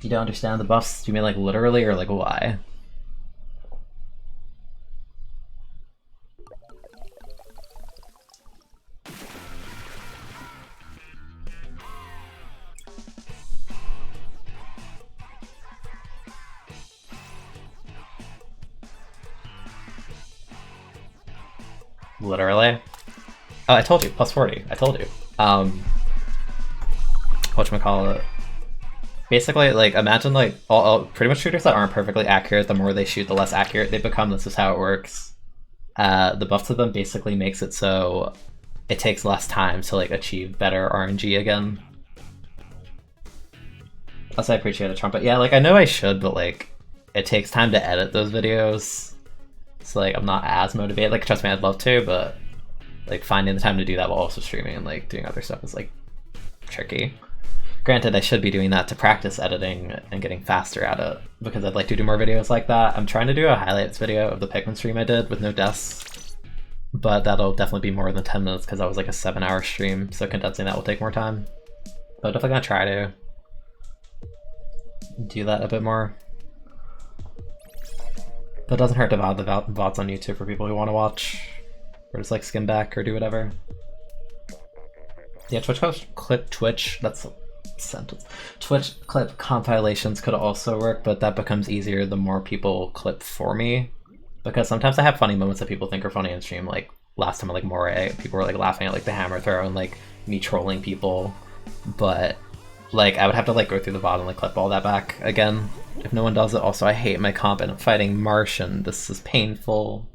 You don't understand the buffs? Do you mean like literally or like why? Literally? Oh, I told you, plus 40. I told you. Whatchamacallit? Basically, like, imagine, like, all pretty much shooters that aren't perfectly accurate, the more they shoot, the less accurate they become. This is how it works. The buff to them basically makes it so it takes less time to, like, achieve better RNG again. Plus, I appreciate a trumpet. Yeah, like, I know I should, but, like, it takes time to edit those videos. So, like, I'm not as motivated. Like, trust me, I'd love to, but, like, finding the time to do that while also streaming and, like, doing other stuff is, like, tricky. Granted, I should be doing that to practice editing and getting faster at it, because I'd like to do more videos like that. I'm trying to do a highlights video of the Pikmin stream I did with no deaths, but that'll definitely be more than 10 minutes because that was like a 7-hour stream, so condensing that will take more time. But I'm definitely gonna try to do that a bit more. But it doesn't hurt to VOD the VODs on YouTube for people who want to watch, or just like skim back or do whatever. Yeah, Twitch, that's a sentence. Twitch clip compilations could also work, but that becomes easier the more people clip for me. Because sometimes I have funny moments that people think are funny on stream, like last time I like Moray, people were like laughing at like the hammer throw and like me trolling people. But like I would have to like go through the VOD and like clip all that back again if no one does it. Also, I hate my comp and I'm fighting Martian. This is painful.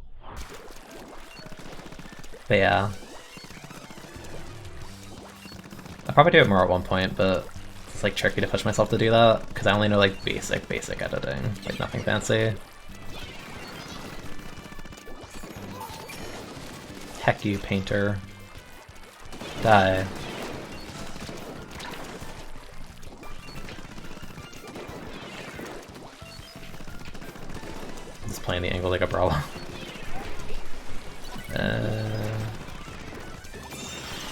But yeah. I'll probably do it more at one point, but it's like tricky to push myself to do that because I only know like basic editing, like nothing fancy. Heck you, painter. Die. Just playing the angle like a brawler.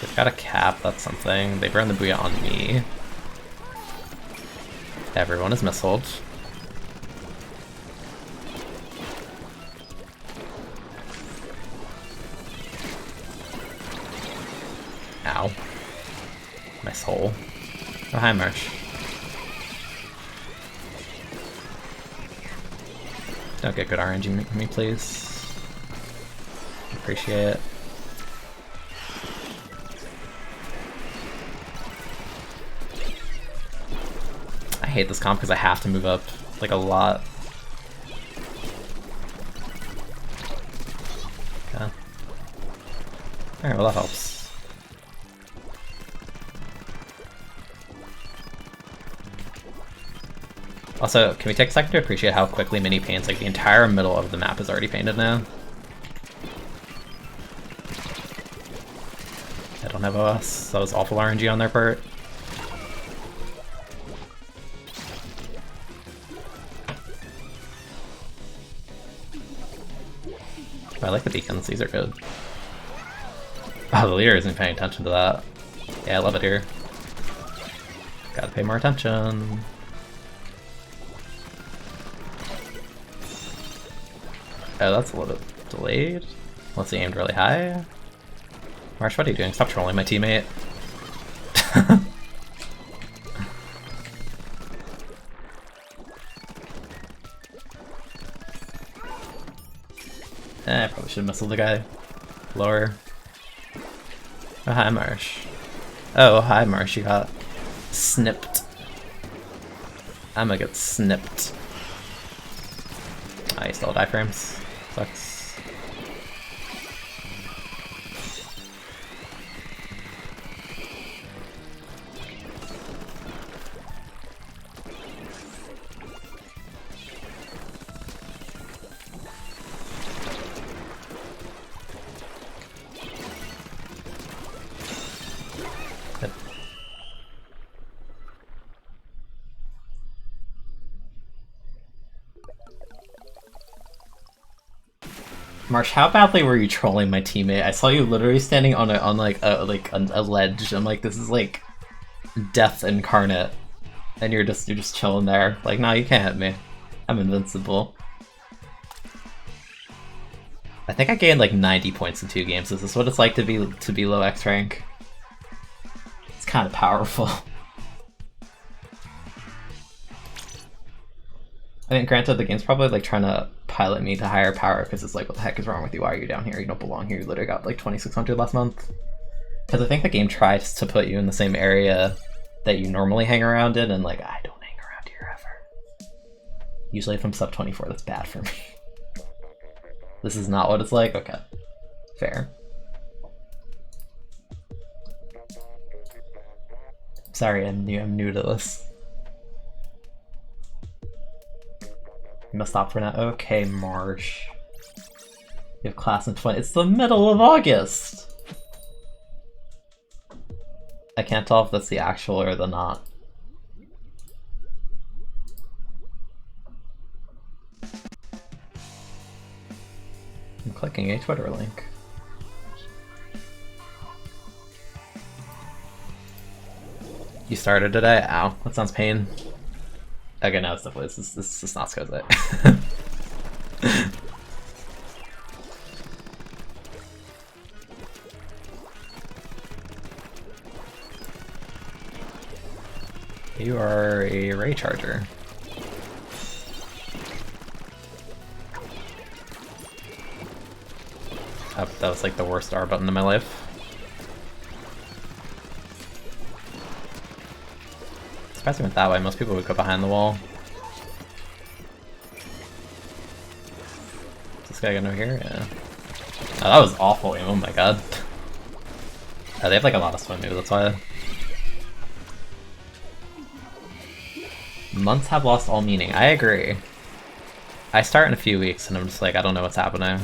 They've got a cap, that's something. They burn the Booyah on me. Everyone is missiled. Ow. My soul. Oh, hi, Marsh. Don't get good RNG me, please. Appreciate it. I hate this comp because I have to move up, like, a lot. Okay. Alright, well that helps. Also, can we take a second to appreciate how quickly Mini paints? Like, the entire middle of the map is already painted now. I don't have OS. That was awful RNG on their part. I like the beacons, these are good. Oh, the leader isn't paying attention to that. Yeah, I love it here. Gotta pay more attention. Oh, that's a little bit delayed. Unless he aimed really high. Marsh, what are you doing? Stop trolling my teammate. I probably should have missiled the guy. Lower. Oh, hi, Marsh. Oh, hi, Marsh. You got snipped. I'm gonna get snipped. I still have iframes. Sucks. Marsh, how badly were you trolling my teammate? I saw you literally standing on a ledge. I'm like, this is like death incarnate, and you're just chilling there. Like, no, you can't hit me. I'm invincible. I think I gained like 90 points in 2 games. Is this what it's like to be low X rank? It's kind of powerful. I mean, granted, the game's probably like trying to pilot me to higher power because it's like, what the heck is wrong with you? Why are you down here? You don't belong here. You literally got like 2,600 last month. Because I think the game tries to put you in the same area that you normally hang around in, and like, I don't hang around here ever. Usually if I'm sub 24, that's bad for me. This is not what it's like? Okay. Fair. Sorry, I'm new to this. You must stop for now. Okay, Marsh. You have class in 20. It's the middle of August! I can't tell if that's the actual or the not. I'm clicking a Twitter link. You started today? Ow, that sounds pain. Okay, no, it's definitely, this is not Skoze. You are a Ray Charger. Oh, that was like the worst R button in my life. Surprised he went that way. Most people would go behind the wall. Is this guy gonna go here? Yeah. Oh, that was awful aim. Oh my god. Oh, they have like a lot of swim moves, that's why. Months have lost all meaning. I agree. I start in a few weeks and I'm just like, I don't know what's happening. I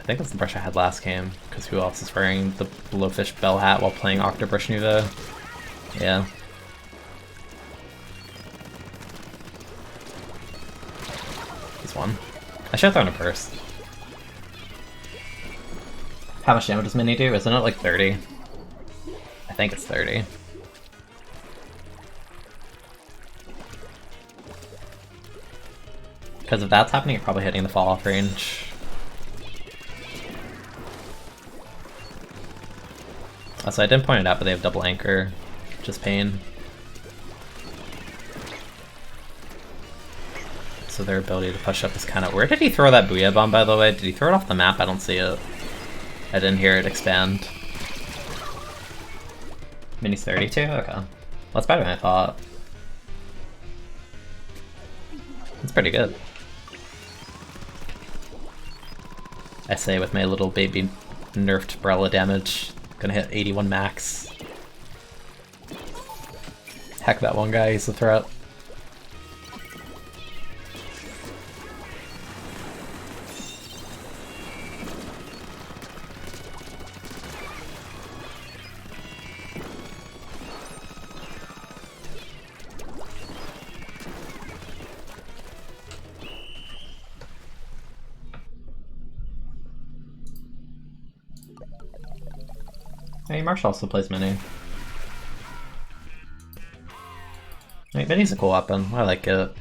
think that's the brush I had last game, because who else is wearing the Blowfish Bell hat while playing Octobrush Nuvo? Yeah. He's one. I should have thrown a burst. How much damage does Mini do? Isn't it like 30? I think it's 30. Because if that's happening, you're probably hitting the fall off range. Also, I didn't point it out, but they have double anchor, which is pain. So their ability to push up is kind of... Where did he throw that Booyah Bomb, by the way? Did he throw it off the map? I don't see it. I didn't hear it expand. Mini's 32? Okay. That's better than I thought. That's pretty good. I say with my little baby nerfed Brella damage, gonna hit 81 max. Heck, that one guy, he's a threat. Hey, Marshall also plays Mini. Hey, Mini's a cool weapon. I like it.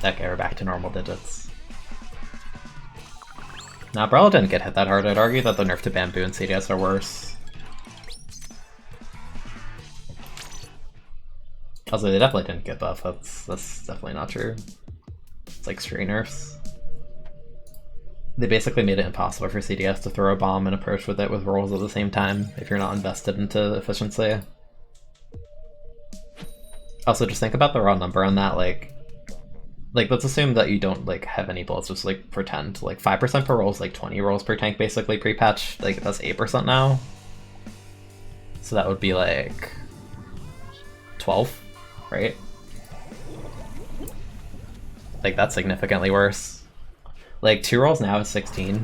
Okay, we're back to normal digits. Nah, Brella didn't get hit that hard. I'd argue that the nerf to Bamboo and CDS are worse. Also, they definitely didn't get buff. That's definitely not true. It's like straight nerfs. They basically made it impossible for CDS to throw a bomb and approach with it with rolls at the same time if you're not invested into efficiency. Also, just think about the raw number on that. Like let's assume that you don't like have any bullets. Just like pretend like 5% per roll is like 20 rolls per tank basically pre-patch. Like that's 8% now. So that would be like 12. Right? Like, that's significantly worse. Like, 2 rolls now is 16,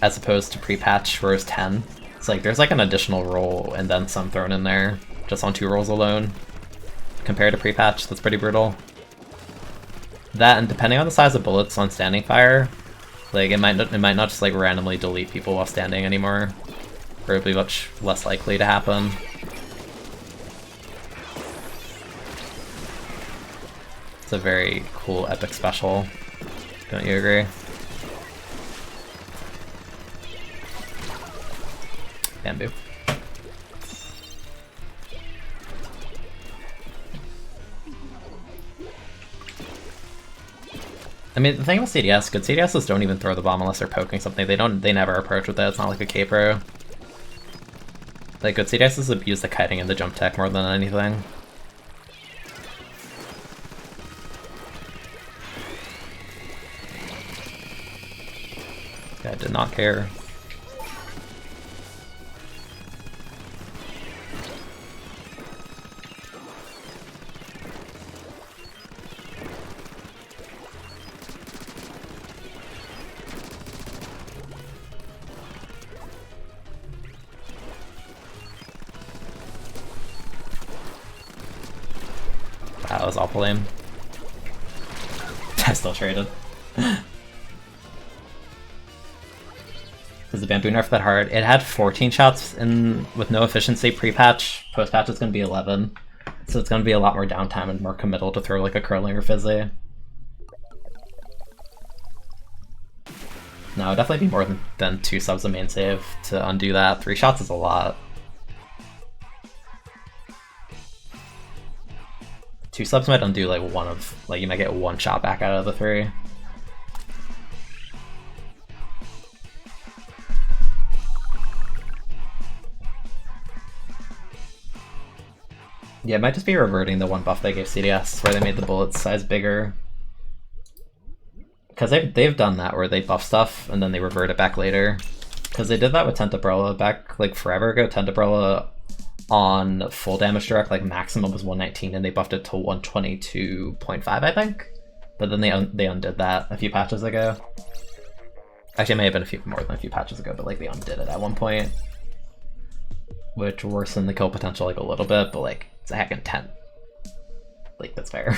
as opposed to pre-patch where it's 10. It's like, there's like an additional roll and then some thrown in there, just on 2 rolls alone. Compared to pre-patch, that's pretty brutal. That, and depending on the size of bullets on standing fire, like, it might not just like randomly delete people while standing anymore, or it'd be much less likely to happen. It's a very cool epic special, don't you agree? Bamboo. I mean, the thing with CDS, good CDSs don't even throw the bomb unless they're poking something. They never approach with it. It's not like a K-Pro. Like, good CDSs abuse the kiting and the jump tech more than anything. I did not care. That was awful lame. I still traded. Is the Bamboo nerf that hard? It had 14 shots in with no efficiency pre-patch. Post-patch is going to be 11. So it's going to be a lot more downtime and more committal to throw like a curling or fizzy. No, definitely be more than 2 subs a main save to undo that. 3 shots is a lot. 2 subs might undo like you might get 1 shot back out of the 3. Yeah, it might just be reverting the one buff they gave CDS, where they made the bullet size bigger. Because they've done that, where they buff stuff, and then they revert it back later. Because they did that with Tentabrella back, like, forever ago. Tentabrella on full damage direct, like, maximum was 119, and they buffed it to 122.5, I think? But then they undid that a few patches ago. Actually, it may have been more than a few patches ago, but, like, they undid it at one point. Which worsened the kill potential, like, a little bit, but, like, it's a heckin' 10. Like, that's fair.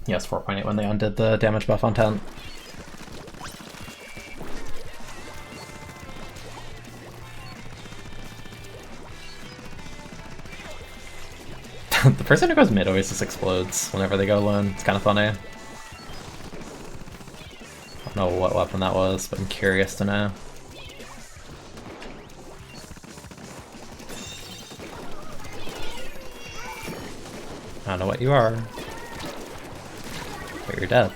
Yes, 4.8 when they undid the damage buff on 10. The person who goes mid always just explodes whenever they go alone. It's kind of funny. I don't know what weapon that was, but I'm curious to know. I don't know what you are, but you're dead.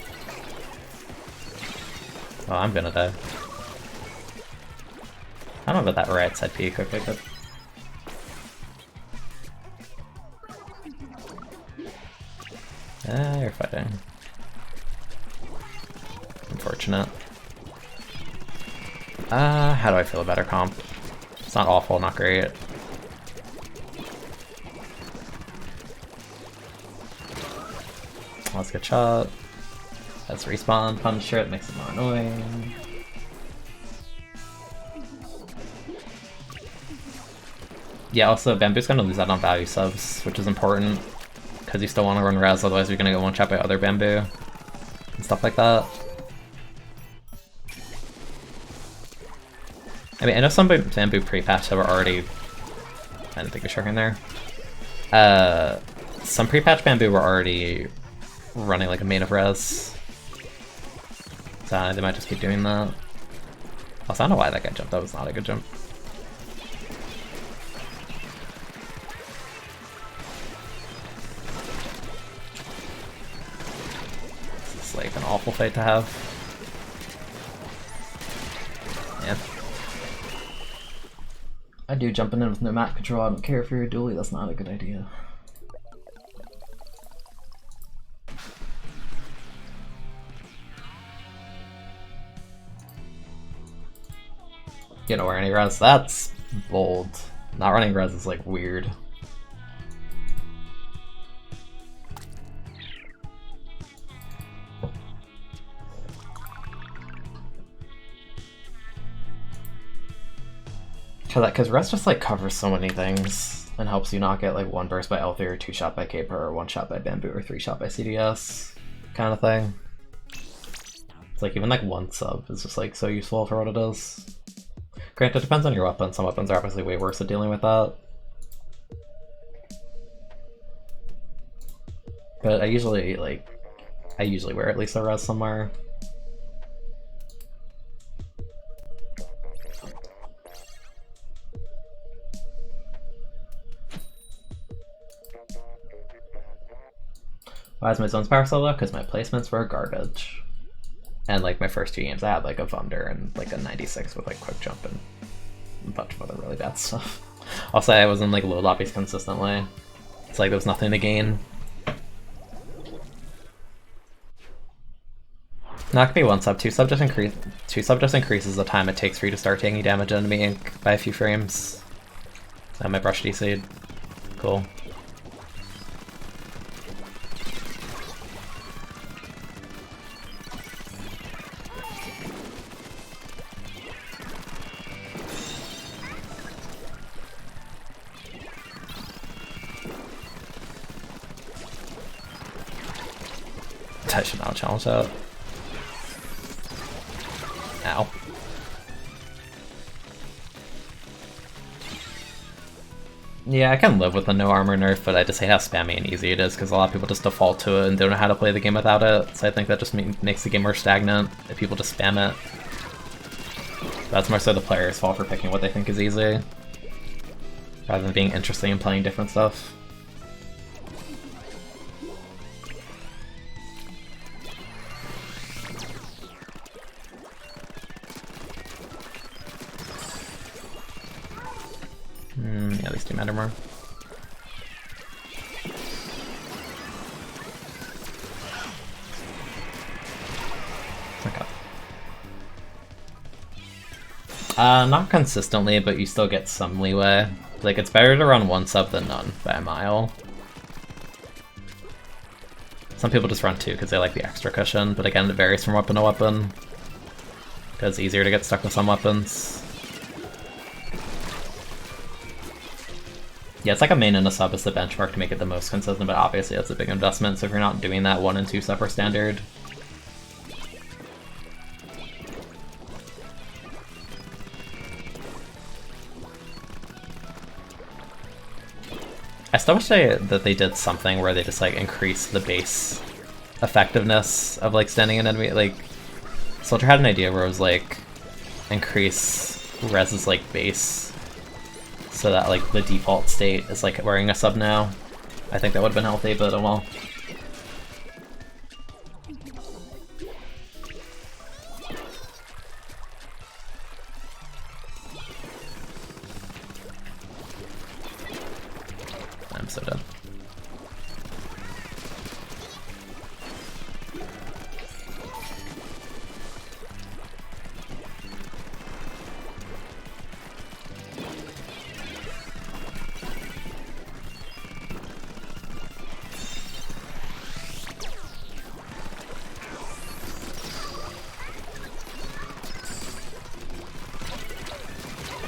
Oh, I'm gonna die. I don't know about that right side peek, okay, good. You're fighting. Unfortunate. How do I feel about our comp? It's not awful, not great. Let's get shot. Let's respawn, Punisher, it makes it more annoying. Yeah, also Bamboo's gonna lose out on value subs, which is important. Because you still want to run res, otherwise you're gonna get one shot by other Bamboo. And stuff like that. I mean, I know some Bamboo pre-patch that were already... I didn't think of shark in there. Some pre-patch Bamboo were already running like a main of res. So they might just keep doing that. Also, I don't know why that guy jumped, that was not a good jump. This is like an awful fight to have. Yeah. I do jumping in with no map control, I don't care if you're a dually, that's not a good idea. You don't wear any res, that's bold. Not running res is like weird. Because res just like covers so many things and helps you not get like one burst by L3 or 2 shot by Caper or 1 shot by Bamboo or 3 shot by CDS kind of thing. It's like even like 1 sub is just like so useful for what it is. Granted, it depends on your weapon. Some weapons are obviously way worse at dealing with that. But I usually wear at least a res somewhere. Why is my zones power so low? Because my placements were garbage. And like my first 2 games I had like a Vunder and like a 96 with like quick jump and a bunch of other really bad stuff. I'll say I was in like low lobbies consistently. It's like there was nothing to gain. Not gonna be 1 sub, 2 sub just increases the time it takes for you to start taking damage enemy ink by a few frames. And my brush DC'd. Cool. I should not challenge that. Ow. Yeah, I can live with the no armor nerf, but I just hate how spammy and easy it is because a lot of people just default to it and don't know how to play the game without it. So I think that just makes the game more stagnant if people just spam it. That's more so the player's fault for picking what they think is easy, rather than being interesting and playing different stuff. Yeah, these 2 matter more. Okay. Not consistently, but you still get some leeway. Like, it's better to run 1 sub than none by a mile. Some people just run 2 because they like the extra cushion, but again, it varies from weapon to weapon. Because it's easier to get stuck with some weapons. Yeah, it's like a main and a sub is the benchmark to make it the most consistent, but obviously that's a big investment, so if you're not doing that, 1 and 2 sub are standard. I still wish that they did something where they just like increase the base effectiveness of like standing an enemy. Like Soldier had an idea where it was like increase Rez's like base so that like the default state is like wearing a sub now. I think that would have been healthy, but oh well. I'm so dead.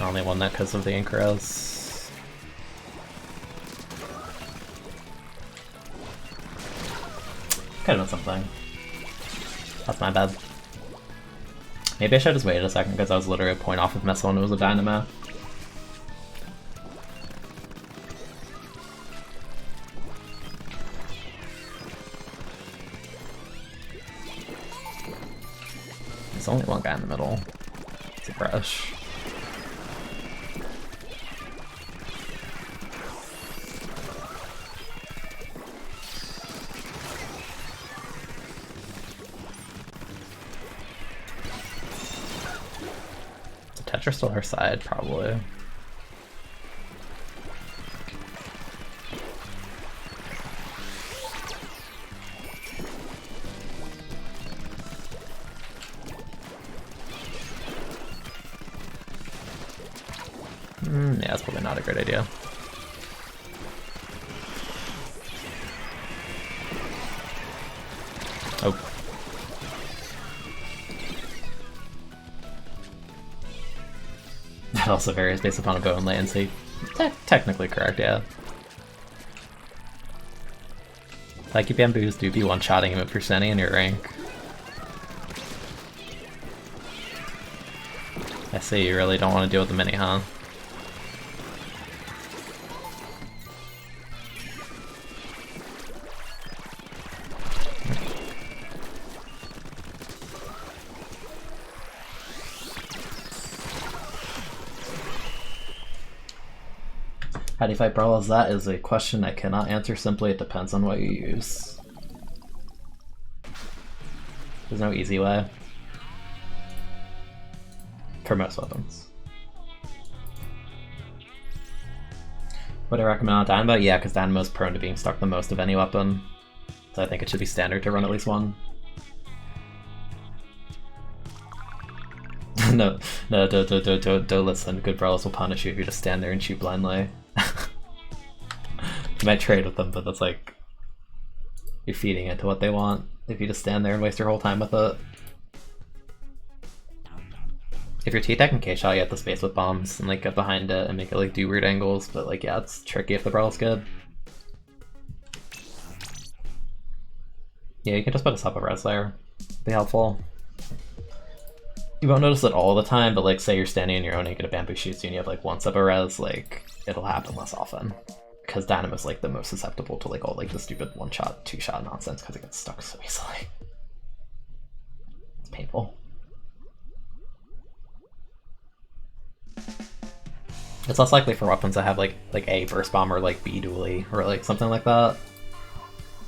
I only won that because of the Ankyras. Could've done something. That's my bad. Maybe I should have just waited a second because I was literally a point off of Mesa when it was a Dynamo. There's only one guy in the middle. It's a brush. Tetra still her side, probably. Yeah, that's probably not a great idea. Oh. That also varies based upon a bow and latency. Technically correct, yeah. Like, you bamboos do be one-shotting him if you're standing in your rank. I see, you really don't want to deal with the mini, huh? How do you fight brawlers? That is a question I cannot answer simply. It depends on what you use. There's no easy way. For most weapons. Would I recommend on Dynamo? Yeah, because Dynamo is prone to being stuck the most of any weapon. So I think it should be standard to run at least one. No, don't listen. Good brawlers will punish you if you just stand there and shoot blindly. You might trade with them, but that's like you're feeding into what they want if you just stand there and waste your whole time with it. If you're T-Tech and K-Shot, you have to space with bombs and like get behind it and make it like do weird angles, but like yeah, it's tricky if the brawl's good. Yeah, you can just put a sub of res there. Be helpful. You won't notice it all the time, but like say you're standing on your own and you get a bamboo shoots you and you have like one sub of res, like it'll happen less often. Because Dynamo's like the most susceptible to like all like the stupid one-shot, two-shot nonsense because it gets stuck so easily. It's painful. It's less likely for weapons that have like A burst bomb or like B dually or like something like that.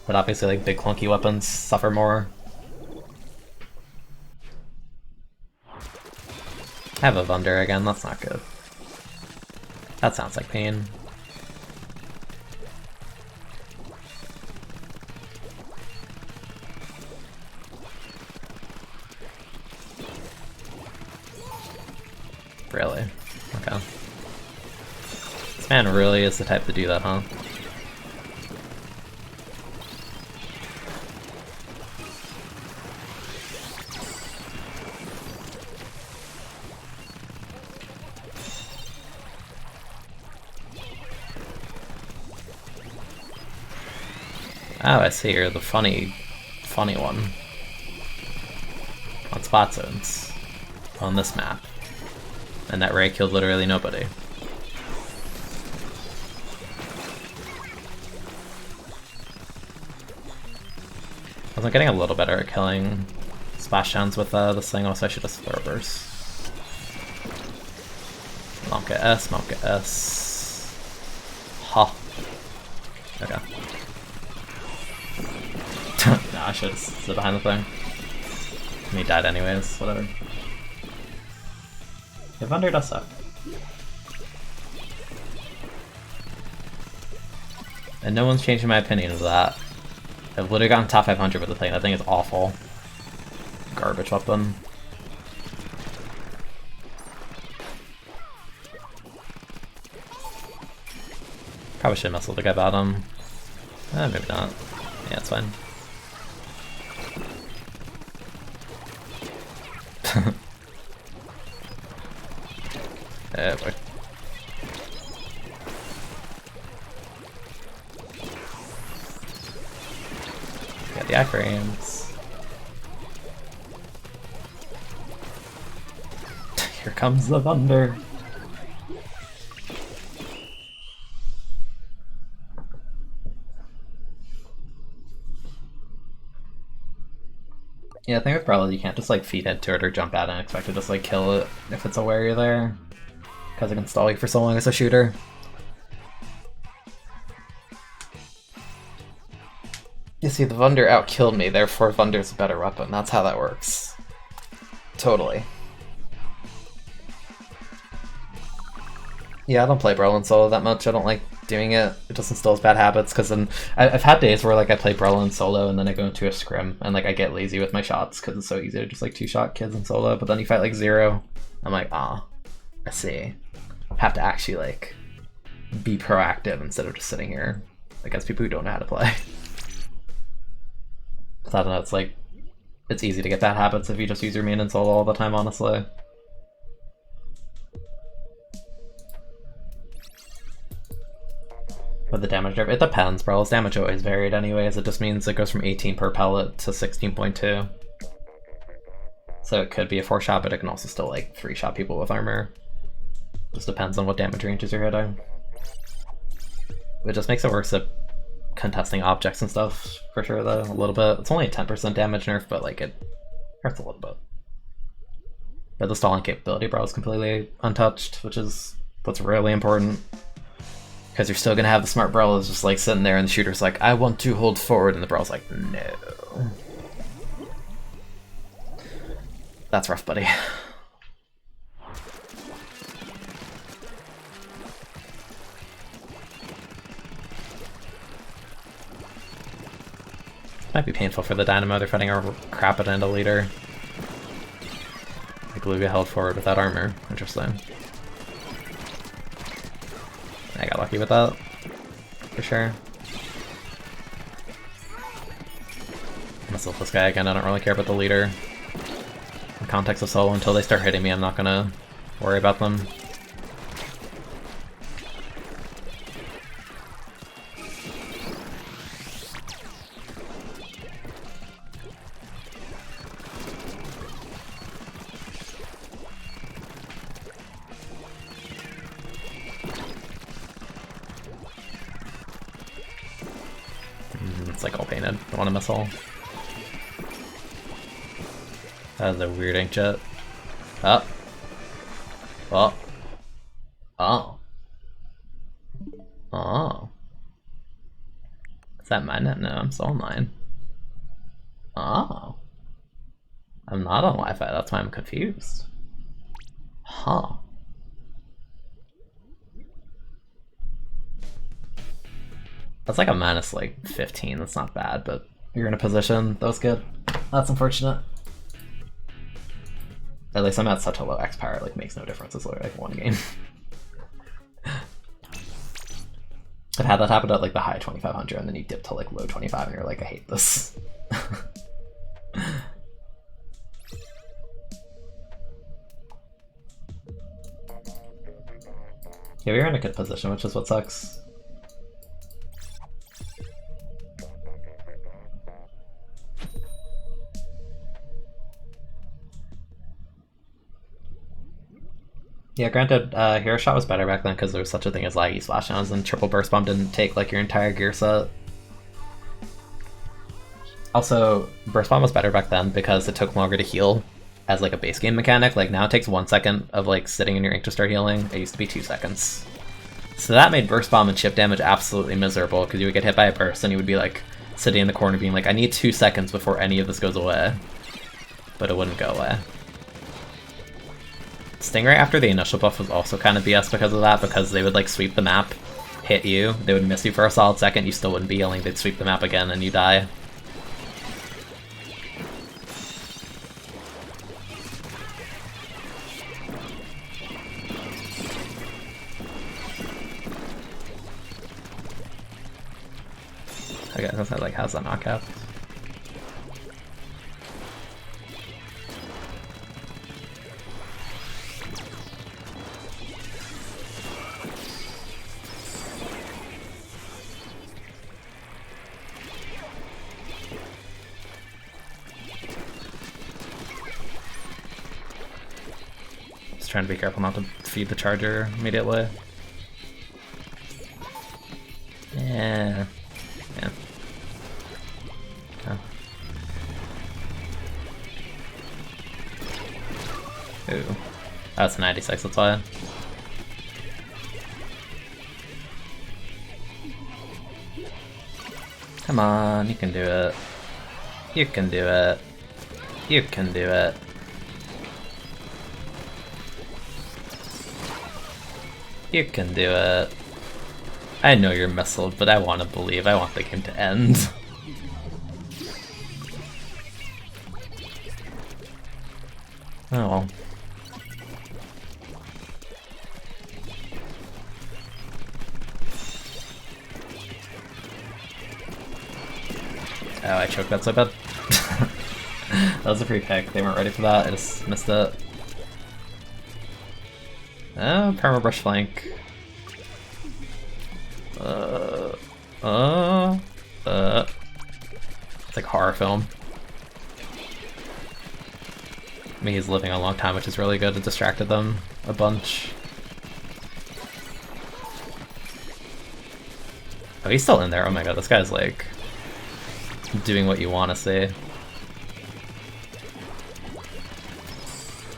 But obviously like big clunky weapons suffer more. I have a Vunder again, that's not good. That sounds like pain. Really? Okay. This man really is the type to do that, huh? Oh, I see, you're the funny one. On spot zones. On this map. And that Ray killed literally nobody. I was getting a little better at killing splashdowns with this thing, also I should just throw burst. Monka S, Monka S. Ha. Okay. Nah, I should sit behind the thing. And he died anyways, whatever. Yeah, Vunder does suck. And no one's changing my opinion of that. I've literally gotten top 500 with the thing. That thing is awful. Garbage weapon. Probably should muscle the guy bottom. Maybe not. Yeah, it's fine. Oh boy. Got the iframes. Here comes the thunder. Yeah, I think with Brella you can't just like feed into it or jump at it and expect to just like kill it if it's aware you're there. Because it can stall you for so long as a shooter. You see, the Vunder outkilled me, therefore Vunder's a better weapon. That's how that works. Totally. Yeah, I don't play Brella solo that much. I don't like doing it. It just instills bad habits, because then I've had days where like I play Brella solo and then I go into a scrim and like I get lazy with my shots because it's so easy to just like two-shot kids in solo, but then you fight like Zero. I'm like, ah, I see. Have to actually like be proactive instead of just sitting here against people who don't know how to play. I don't know, it's like, it's easy to get bad habits if you just use your main in solo all the time, honestly. With the damage drive, it depends, bro. Its damage always varied anyways. It just means it goes from 18 per pellet to 16.2. So it could be a 4-shot, but it can also still like 3-shot people with armor. Just depends on what damage ranges you're hitting. It just makes it worse at contesting objects and stuff, for sure though, a little bit. It's only a 10% damage nerf, but like it hurts a little bit. But the stalling capability, bro, is completely untouched, which is what's really important. Because you're still gonna have the smart Brellas just like sitting there and the shooter's like, I want to hold forward, and the Brella's like, no. That's rough, buddy. Might be painful for the Dynamo. They're fighting a Crapid and a leader. Like Lugia held forward without armor. Interesting. I got lucky with that, for sure. I'm gonna silk this guy again. I don't really care about the leader. In context of solo, until they start hitting me, I'm not gonna worry about them. It's like all painted. I want a missile. That was a weird inkjet. Oh. Oh. Oh. Oh. Is that mine? No, I'm still online. Oh. I'm not on Wi-Fi, that's why I'm confused. Huh. That's like a minus like 15, that's not bad, but you're in a position, that was good. That's unfortunate. At least I'm at such a low X power, it like makes no difference, it's literally like one game. I've had that happen at like the high 2500 and then you dip to like low 25 and you're like, I hate this. Yeah, you're in a good position, which is what sucks. Yeah, granted, Hero Shot was better back then because there was such a thing as laggy splashdowns, and Triple Burst Bomb didn't take like your entire gear set. Also, Burst Bomb was better back then because it took longer to heal as like a base game mechanic. Like now it takes 1 second of like sitting in your ink to start healing. It used to be 2 seconds. So that made Burst Bomb and chip damage absolutely miserable because you would get hit by a burst and you would be like sitting in the corner being like, I need 2 seconds before any of this goes away. But it wouldn't go away. Stingray after the initial buff was also kind of BS because of that, because they would like sweep the map, hit you, they would miss you for a solid second, you still wouldn't be healing, they'd sweep the map again and you die. I guess that like has that knockout. Just trying to be careful not to feed the charger immediately. Yeah. Yeah. Okay. Ooh. That's 96, that's why. Come on, you can do it. You can do it. You can do it. You can do it. I know you're missiled, but I want to believe. I want the game to end. Oh well. Oh, I choked that so bad. That was a free pick. They weren't ready for that. I just missed it. Oh, Perma Brush flank. It's like a horror film. I mean, he's living a long time, which is really good. It distracted them a bunch. Oh, he's still in there. Oh my god, this guy's like doing what you want to see.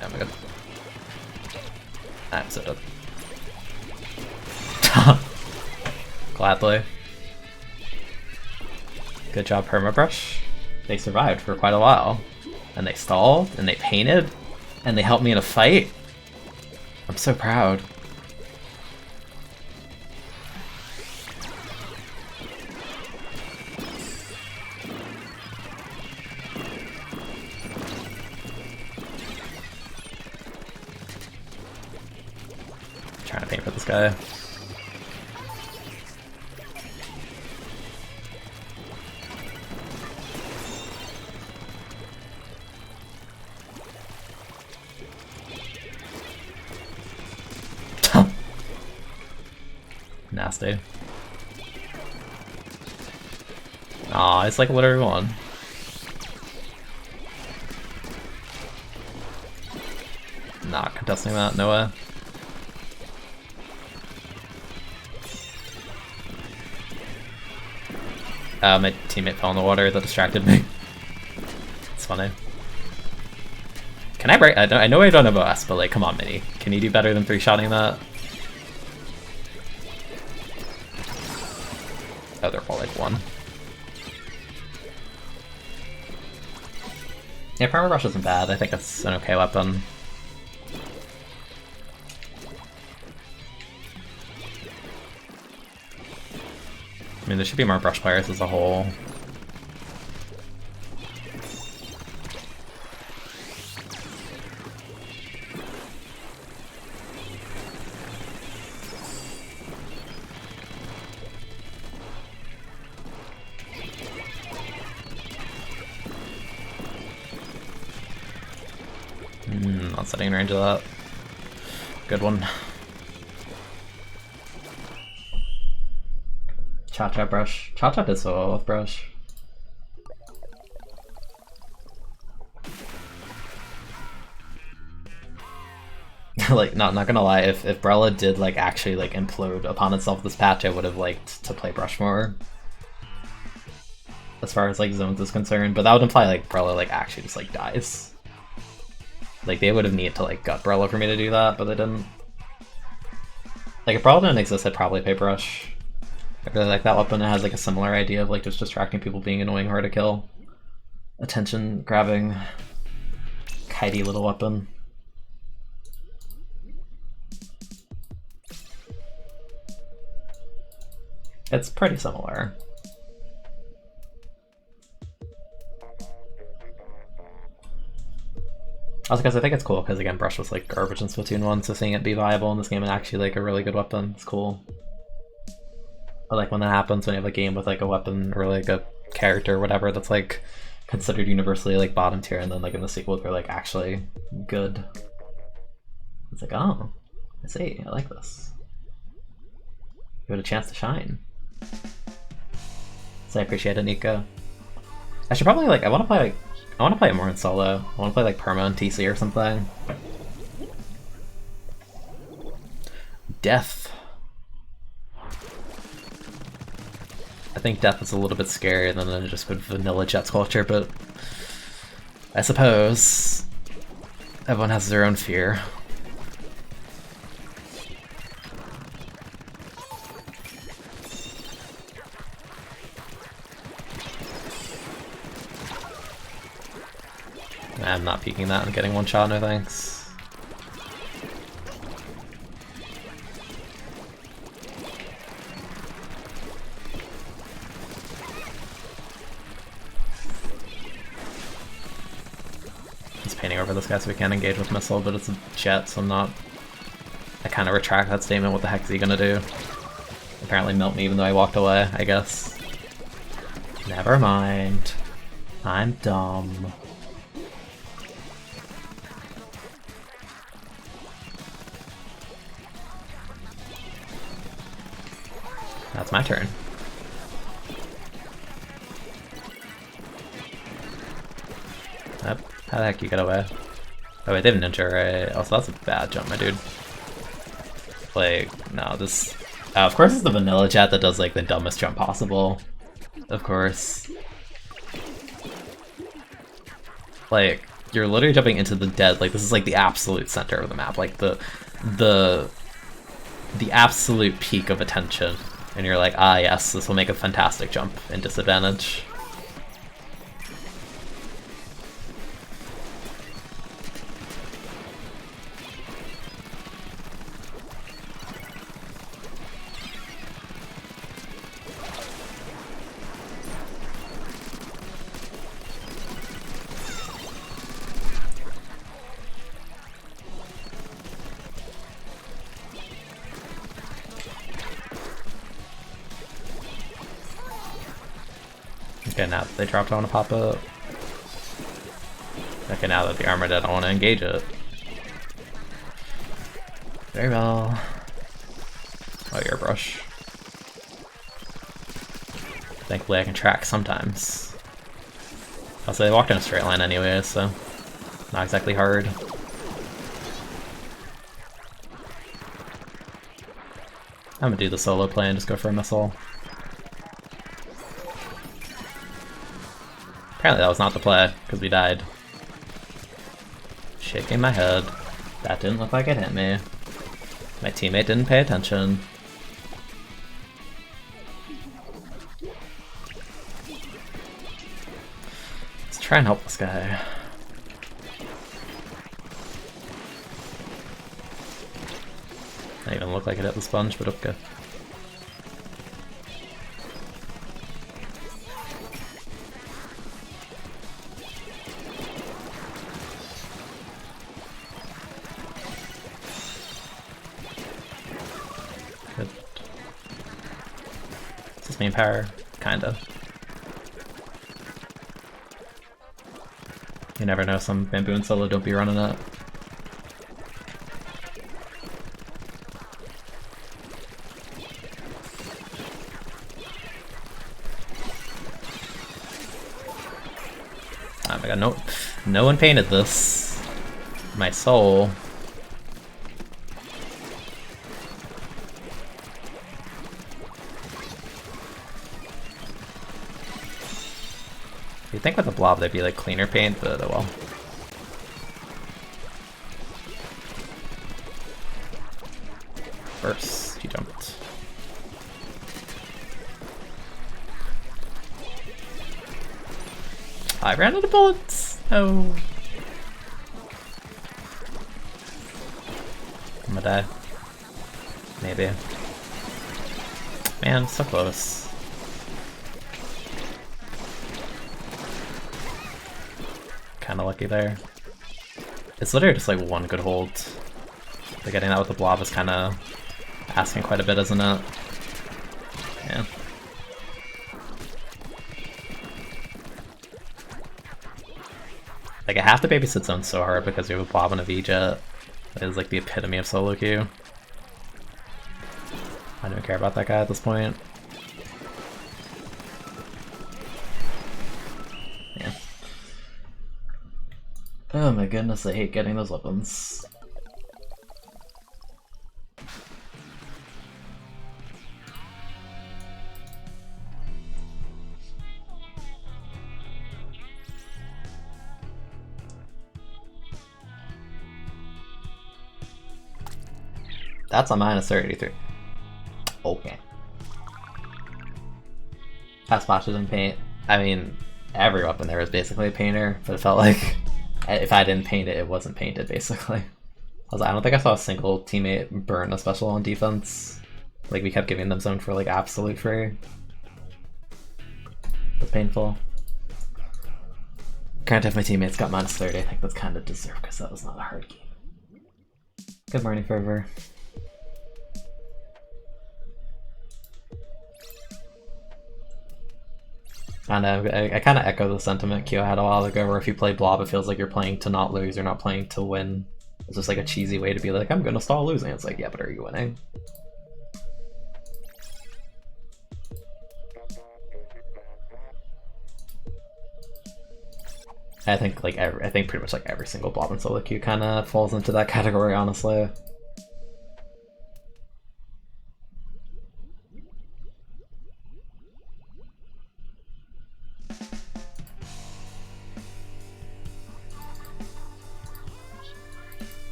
Oh my god. I'm so dead. Gladly. Good job, Permabrush. They survived for quite a while. And they stalled, and they painted, and they helped me in a fight. I'm so proud. Trying to paint for this guy. Nasty. Aw, it's like what everyone. Not contesting that, no way. My teammate fell in the water, that distracted me. It's funny. Can I break? I know I don't have OS, but like, come on, Mini. Can you do better than 3-shotting that? Oh, they're all like 1. Yeah, Perma Rush isn't bad. I think it's an okay weapon. I mean, there should be more brush players as a whole. Not setting in range of that. Good one. Cha-Cha Brush. Cha-Cha did so well with Brush. like not gonna lie, if Brella did like actually like implode upon itself this patch, I would have liked to play Brush more. As far as like zones is concerned, but that would imply like Brella like actually just like dies. Like they would have needed to like gut Brella for me to do that, but they didn't. Like if Brella didn't exist, I'd probably play Brush. I really like that weapon. It has like a similar idea of like just distracting people, being annoying, hard to kill, attention grabbing, kitey little weapon. It's pretty similar. Also, because I think it's cool because again, Brush was like garbage in Splatoon 1, so seeing it be viable in this game and actually like a really good weapon is cool. I like when that happens, when you have a game with like a weapon or like a character or whatever that's like considered universally like bottom tier, and then like in the sequel they're like actually good. It's like, oh, I see, I like this. Give it a chance to shine. So I appreciate it, Nico. I should probably like, I want to play it more in solo. I want to play like Perma and TC or something. Death. I think Death is a little bit scarier than just good vanilla Jets culture, but I suppose everyone has their own fear. I'm not peeking that and getting one shot, no thanks. Just painting over this guy so we can't engage with missile, but it's a jet, so I'm not... I kind of retract that statement. What the heck is he gonna do? Apparently melt me even though I walked away, I guess. Never mind. I'm dumb. That's my turn. Yep. How the heck you get away? Oh wait, they have ninja, right? Also, that's a bad jump, my dude. Like, no, this... of course it's the vanilla jet that does like the dumbest jump possible. Of course. Like, you're literally jumping into the dead, like this is like the absolute center of the map, like the absolute peak of attention. And you're like, ah yes, this will make a fantastic jump in disadvantage. Okay, now that they dropped, I want to pop up. Okay, now that the armor dead, I want to engage it. Very well. Oh, you're a brush. Thankfully I can track sometimes. Also, they walked in a straight line anyway, so not exactly hard. I'm gonna do the solo play and just go for a missile. Apparently that was not the play, because we died. Shaking my head. That didn't look like it hit me. My teammate didn't pay attention. Let's try and help this guy. Didn't even look like it hit the sponge, but okay. Good. Is this main power? Kinda. You never know, some bamboo and solo don't be running it. Oh my god, no one painted this. My soul. You'd think with the blob they'd be like cleaner paint, but oh well. First, he jumped. I ran out of bullets! Oh. I'm gonna die. Maybe. Man, so close. Kinda lucky there. It's literally just like one good hold. But getting that with the blob is kinda asking quite a bit, isn't it? Yeah. Like, I have to babysit zone so hard because we have a blob and a V-Jet. It is like the epitome of solo queue. I don't care about that guy at this point. Yeah. Oh my goodness, I hate getting those weapons. That's a minus 33. Okay. Have splashes in paint. I mean, every weapon there was basically a painter, but it felt like if I didn't paint it, it wasn't painted, basically. I don't think I saw a single teammate burn a special on defense. Like, we kept giving them zone for like absolute free. It's painful. Granted, if my teammates got minus 30, I think that's kind of deserved because that was not a hard game. Good morning, Fervor. I know, I kind of echo the sentiment Q had a while ago, where if you play Blob, it feels like you're playing to not lose, you're not playing to win. It's just like a cheesy way to be like, I'm gonna stall losing. It's like, yeah, but are you winning? I think pretty much like every single Blob and solo queue kind of falls into that category, honestly.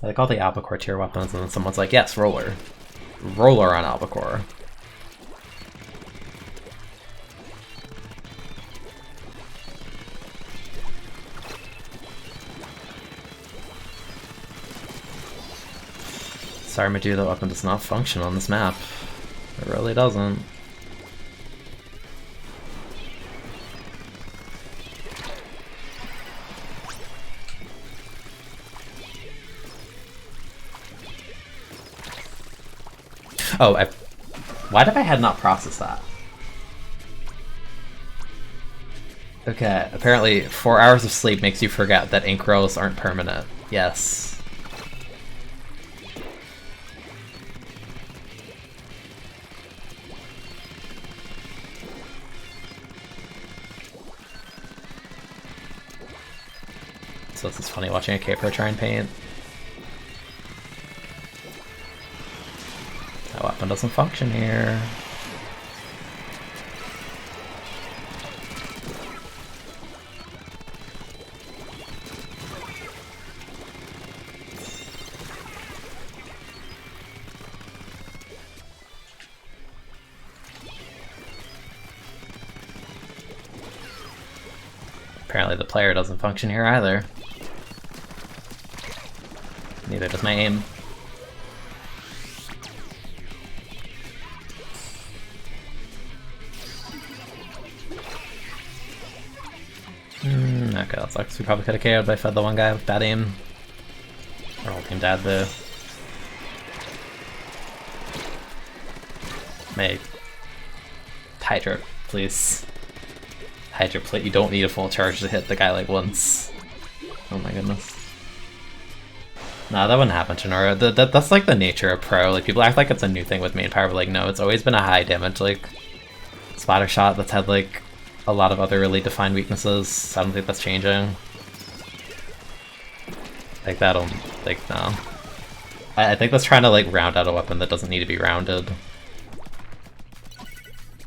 I like all the Albacore tier weapons, and then someone's like, yes, Roller. Roller on Albacore. Sorry, Madu, that weapon does not function on this map. It really doesn't. Oh, why did my head not process that? Okay, apparently 4 hours of sleep makes you forget that ink rolls aren't permanent. Yes. So this is funny watching a K-Pro try and paint. That weapon doesn't function here. Apparently the player doesn't function here either. Neither does my aim. Okay, that sucks. We probably could have KO'd, but I fed the one guy with bad aim. Our whole team died though. May Hydra, please. Hydra, please. You don't need a full charge to hit the guy like once. Oh my goodness. Nah, that wouldn't happen to Nora. That's like the nature of pro. Like, people act like it's a new thing with main power, but like, no, it's always been a high damage, like, splatter shot that's had like a lot of other really defined weaknesses. I don't think that's changing. Like, that'll, like, no. I think that's trying to like round out a weapon that doesn't need to be rounded.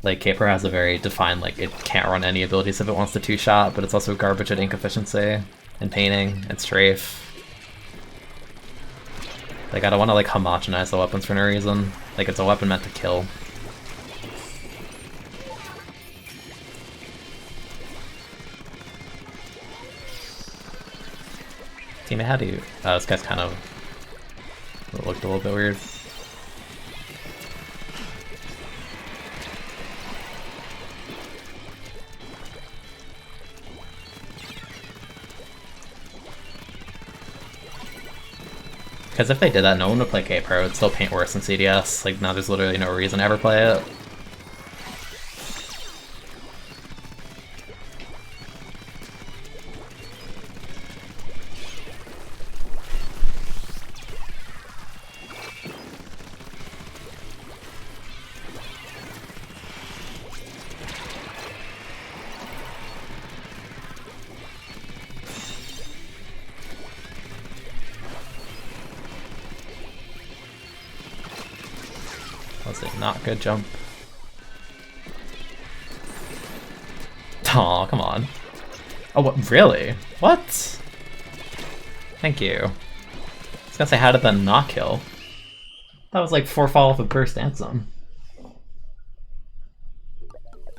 Like, Caper has a very defined, like, it can't run any abilities if it wants to two-shot, but it's also garbage at ink efficiency, and painting, and strafe. Like, I don't want to, like, homogenize the weapons for no reason. Like, it's a weapon meant to kill. Teammate, how do you... Oh, this guy's kind of... It looked a little bit weird. Because if they did that, no one would play K-Pro. It would still paint worse than CDS. Like, now there's literally no reason to ever play it. Was it not good jump? Aw, come on. Oh, what, really? What? Thank you. I was gonna say, how did that not kill? That was like 4 fall off of burst Ansem.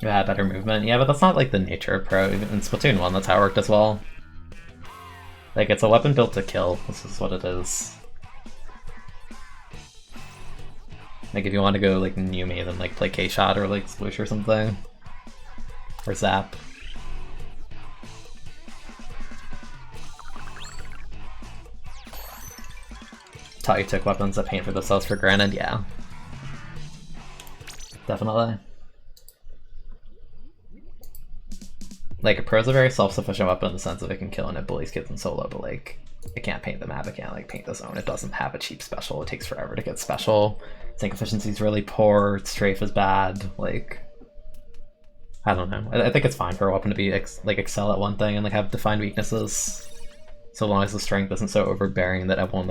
Yeah, better movement. Yeah, but that's not like the nature of Pro. Even in Splatoon 1, that's how it worked as well. Like, it's a weapon built to kill. This is what it is. Like, if you want to go, like, Yumi, then, like, play K-Shot or, like, Sploosh or something. Or Zap. Taught you took weapons that paint for themselves for granted, yeah. Definitely. Like, a Pro's a very self-sufficient weapon in the sense of it can kill and it bullies kids in solo, but, like, it can't paint the map, it can't, like, paint the zone. It doesn't have a cheap special, it takes forever to get special. Sync efficiency is really poor, strafe is bad, like... I don't know. I think it's fine for a weapon to be, like, excel at one thing and, like, have defined weaknesses. So long as the strength isn't so overbearing that everyone,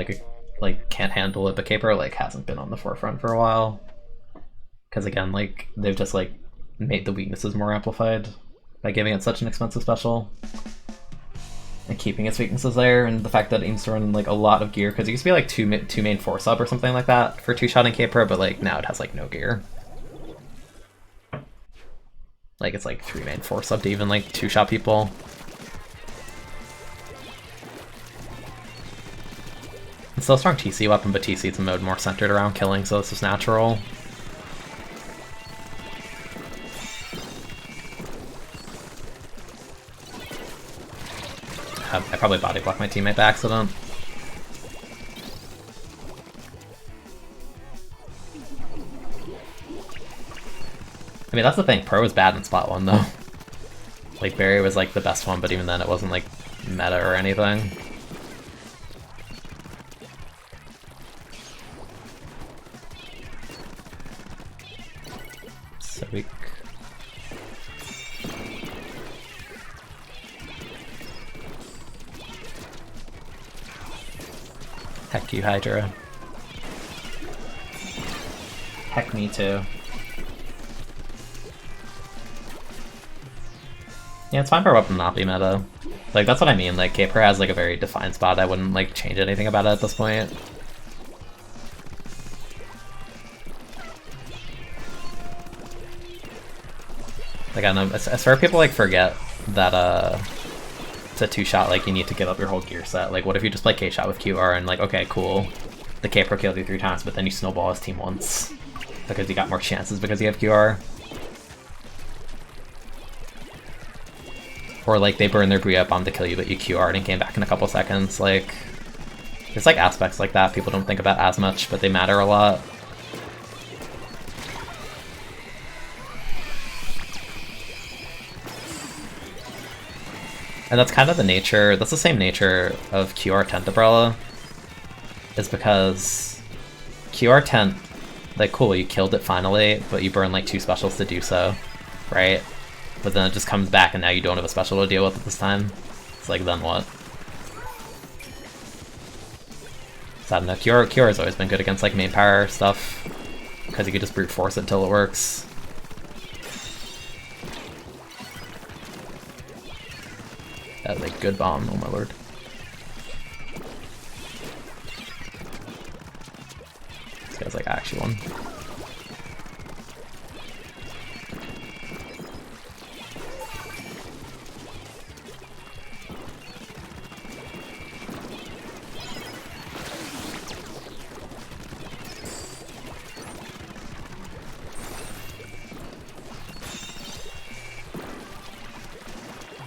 like can't handle it, but Caper, like, hasn't been on the forefront for a while. Because, again, like, they've just, like, made the weaknesses more amplified by giving it such an expensive special. And keeping its weaknesses there, and the fact that it aims to run, like, a lot of gear, because it used to be, like, 2 main 4 sub or something like that for 2-shot in K-Pro, but, like, now it has, like, no gear. Like, it's, like, 3 main 4 sub to even, like, 2-shot people. It's still a strong TC weapon, but TC is a mode more centered around killing, so this is natural. I probably body blocked my teammate by accident. I mean, that's the thing, Pro was bad in Spot 1 though. Like, Barry was like the best one, but even then it wasn't like meta or anything. So weak. Heck you, Hydra. Heck me too. Yeah, it's fine for a weapon to not be meta. Like, that's what I mean, like, Caper has, like, a very defined spot. I wouldn't, like, change anything about it at this point. Like, I don't know, I swear people, like, forget that, it's a 2-shot, like, you need to give up your whole gear set. Like, what if you just play K-Shot with QR and, like, okay, cool, the Caper killed you 3 times, but then you snowball his team once. Because you got more chances because you have QR. Or, like, they burn their Bria bomb to kill you, but you QR'd and came back in a couple seconds. Like, there's, like, aspects like that people don't think about as much, but they matter a lot. And that's kind of the nature, that's the same nature of QR Tent Umbrella, is because QR Tent, like, cool, you killed it finally, but you burn, like, 2 specials to do so, right? But then it just comes back and now you don't have a special to deal with at this time. It's like, then what? So I don't know, QR has always been good against, like, main power stuff, because you could just brute force it until it works. That is a good bomb, oh my lord. This guy's like actually one.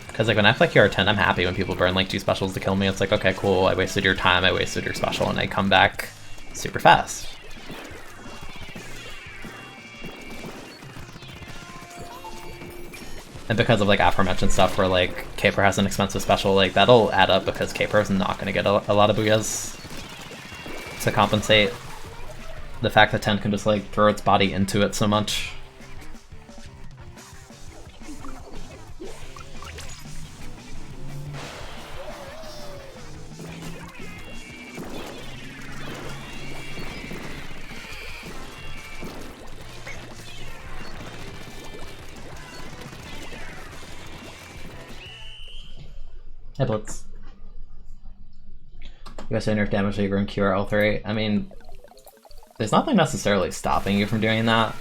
Because like when I play QR10, I'm happy when people burn like 2 specials to kill me. It's like, okay, cool, I wasted your time, I wasted your special, and I come back super fast. And because of like aforementioned stuff where like Caper has an expensive special, like that'll add up because Caper is not going to get a lot of booyahs to compensate the fact that 10 can just like throw its body into it so much. Hey Blitz. You guys say nerf damage lever in QR L3. I mean, there's nothing necessarily stopping you from doing that.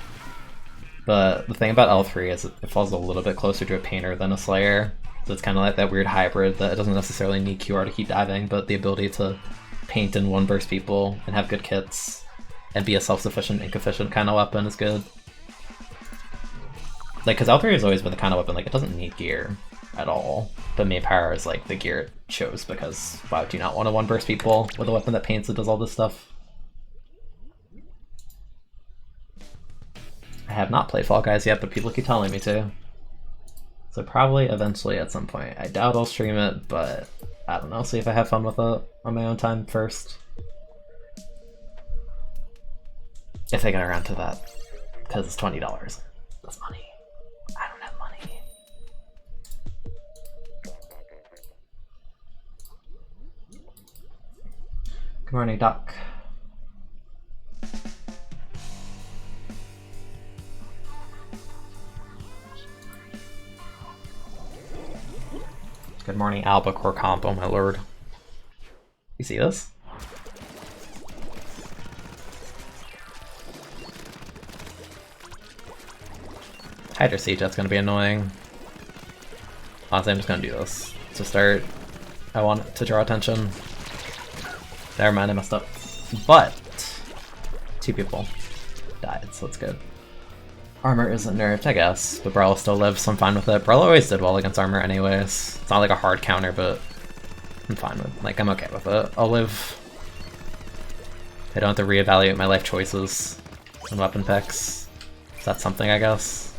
But the thing about L3 is it falls a little bit closer to a painter than a slayer. So it's kind of like that weird hybrid that it doesn't necessarily need QR to keep diving, but the ability to paint and one burst people and have good kits and be a self-sufficient, ink-efficient kind of weapon is good. Like, because L3 has always been the kind of weapon, like, it doesn't need gear at all, but main power is like the gear it chose, because why would you not want to one burst people with a weapon that paints and does all this stuff? I have not played Fall Guys yet, but people keep telling me to. So probably eventually at some point. I doubt I'll stream it, but I don't know, see if I have fun with it on my own time first. If I get around to that, because it's $20. That's money. I don't have money. Good morning, Doc. Good morning, Albacore comp, oh my lord. You see this? Hydra Siege, that's gonna be annoying. Honestly, I'm just gonna do this to start. I want to draw attention. Never mind, I messed up. But 2 people died, so that's good. Armor isn't nerfed, I guess, but Brawl still lives, so I'm fine with it. Brawl always did well against armor anyways. It's not like a hard counter, but I'm fine with it. Like, I'm okay with it. I'll live. I don't have to reevaluate my life choices and weapon picks. So that's something, I guess.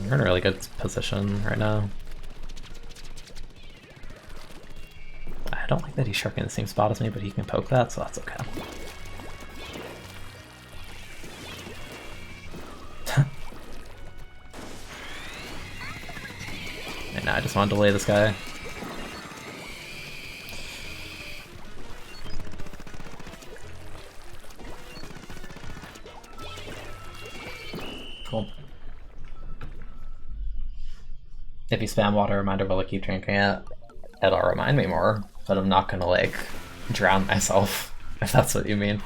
You're in a really good position right now. I don't like that he's sharking the same spot as me, but he can poke that, so that's okay. And now I just want to delay this guy. Cool. If you spam water reminder, will I keep drinking it? It'll remind me more, but I'm not gonna like drown myself, if that's what you mean.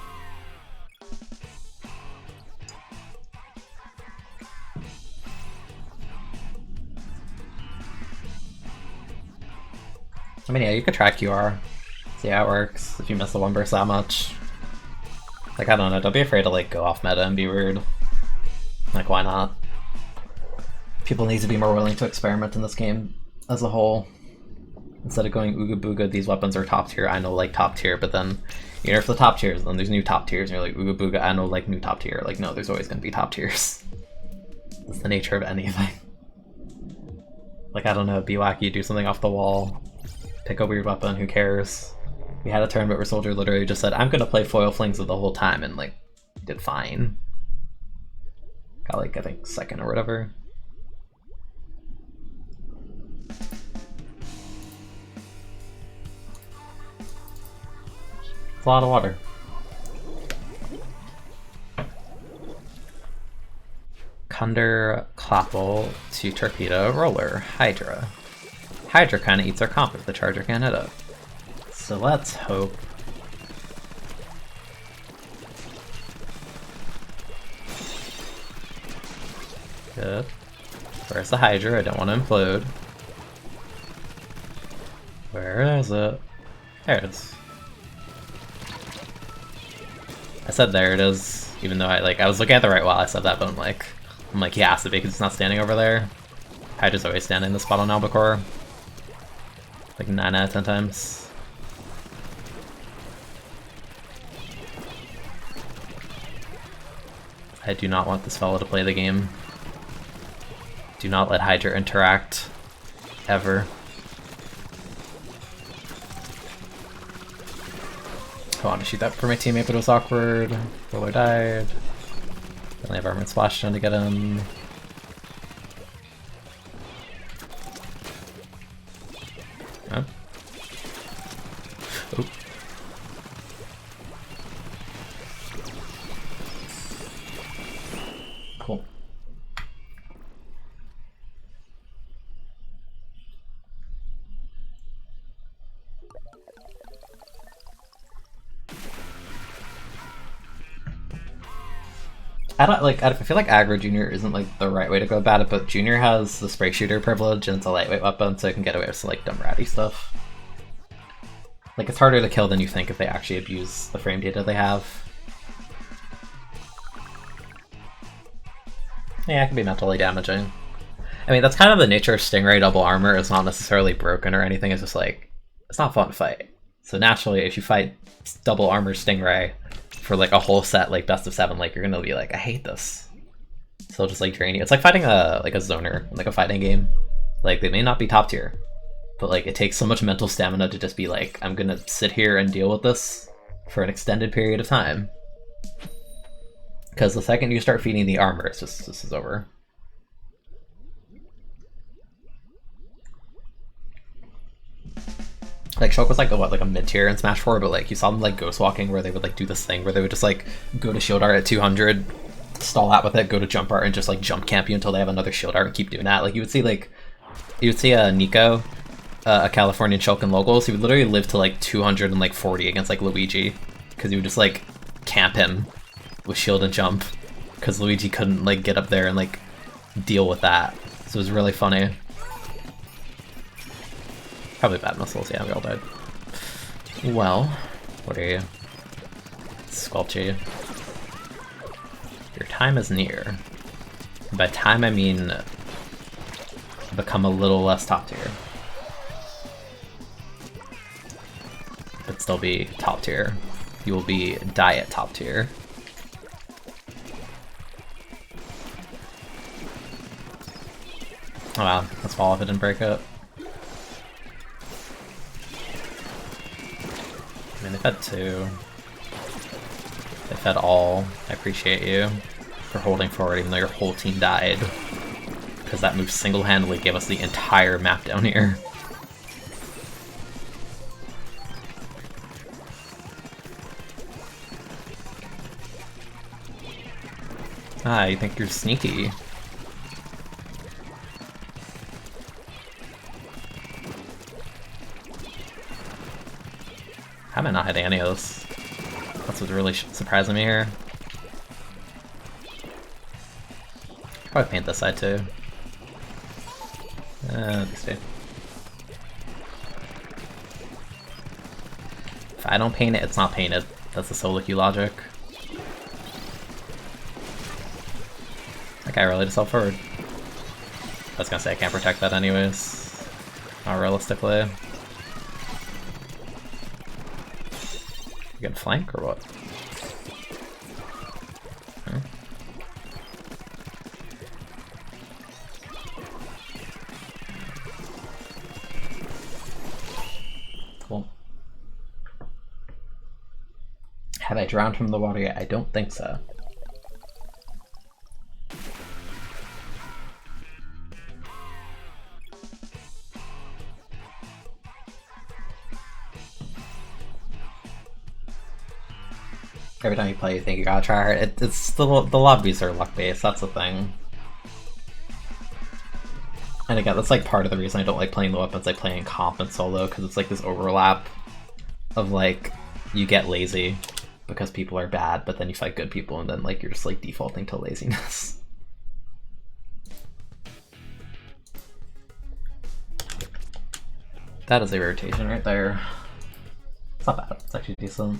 I mean, yeah, you could try QR, see how it works, if you miss the one burst that much. Like, I don't know, don't be afraid to like go off meta and be weird. Like, why not? People need to be more willing to experiment in this game as a whole. Instead of going ooga booga, these weapons are top tier, I know like top tier, but then you nerf the top tiers, then there's new top tiers, and you're like ooga booga, I know like new top tier. Like, no, there's always gonna be top tiers. That's the nature of anything. Like, I don't know, be wacky, do something off the wall, pick a weird weapon, who cares? We had a tournament where Soldier literally just said, I'm gonna play foil flings the whole time, and like, did fine. Got like, I think, second or whatever. It's a lot of water. Thunder, Clapple to Torpedo, Roller, Hydra. Hydra kind of eats our comp if the Charger can't hit it. So let's hope. Good. Where's the Hydra? I don't want to implode. Where is it? There it is. I said there it is, even though I was looking at the right while I said that, but I'm like, he has to be because it's not standing over there. Hydra's always standing in the spot on Albacore. Like 9 out of 10 times. I do not want this fellow to play the game. Do not let Hydra interact. Ever. I wanted to shoot that for my teammate, but it was awkward. Roller died. Only have Armored Splash done to get him. Oh. Oh. Cool. I feel like Aggro Junior isn't like the right way to go about it, but Junior has the spray shooter privilege and it's a lightweight weapon, so it can get away with some like dumb ratty stuff. Like it's harder to kill than you think if they actually abuse the frame data they have. Yeah, it can be mentally damaging. I mean, that's kind of the nature of Stingray double armor. It's not necessarily broken or anything, it's just like, it's not fun to fight. So naturally, if you fight double armor Stingray for like a whole set, like best of 7, like you're gonna be like, I hate this. So just like drain you. It's like fighting a zoner in like a fighting game. Like they may not be top tier, but like it takes so much mental stamina to just be like, I'm gonna sit here and deal with this for an extended period of time. Because the second you start feeding the armor, it's just, this is over. Like Shulk was like a mid tier in Smash 4, but like you saw them like ghost walking where they would like do this thing where they would just like go to shield art at 200, stall out with it, go to jump art and just like jump camp you until they have another shield art and keep doing that. Like you would see a Nico, a Californian Shulk in locals, he would literally live to like 240 against like Luigi, because he would just like camp him with shield and jump, because Luigi couldn't like get up there and like deal with that. So it was really funny. Probably bad missiles, yeah, we all died. Well, what are you? Squelchy. Your time is near. By time I mean become a little less top tier. But still be top tier. You will be diet top tier. Oh wow, let's fall off it and break up. I mean, they fed 2. They fed all. I appreciate you for holding forward even though your whole team died. Because that move single-handedly gave us the entire map down here. Ah, you think you're sneaky. How am I not hitting any of this? That's what's really surprising me here. Probably paint this side too. These two. If I don't paint it, it's not painted. That's the solo queue logic. That guy really just fell forward. I was gonna say I can't protect that anyways. Not realistically. You gonna flank or what? Huh? Cool. Have I drowned from the water yet? I don't think so. Every time you play, you think you gotta try hard. It's the lobbies are luck based. That's the thing. And again, that's like part of the reason I don't like playing the weapons I play in comp and solo, because it's like this overlap of like, you get lazy because people are bad, but then you fight good people and then like you're just like defaulting to laziness. That is a rotation right there. It's not bad, it's actually decent.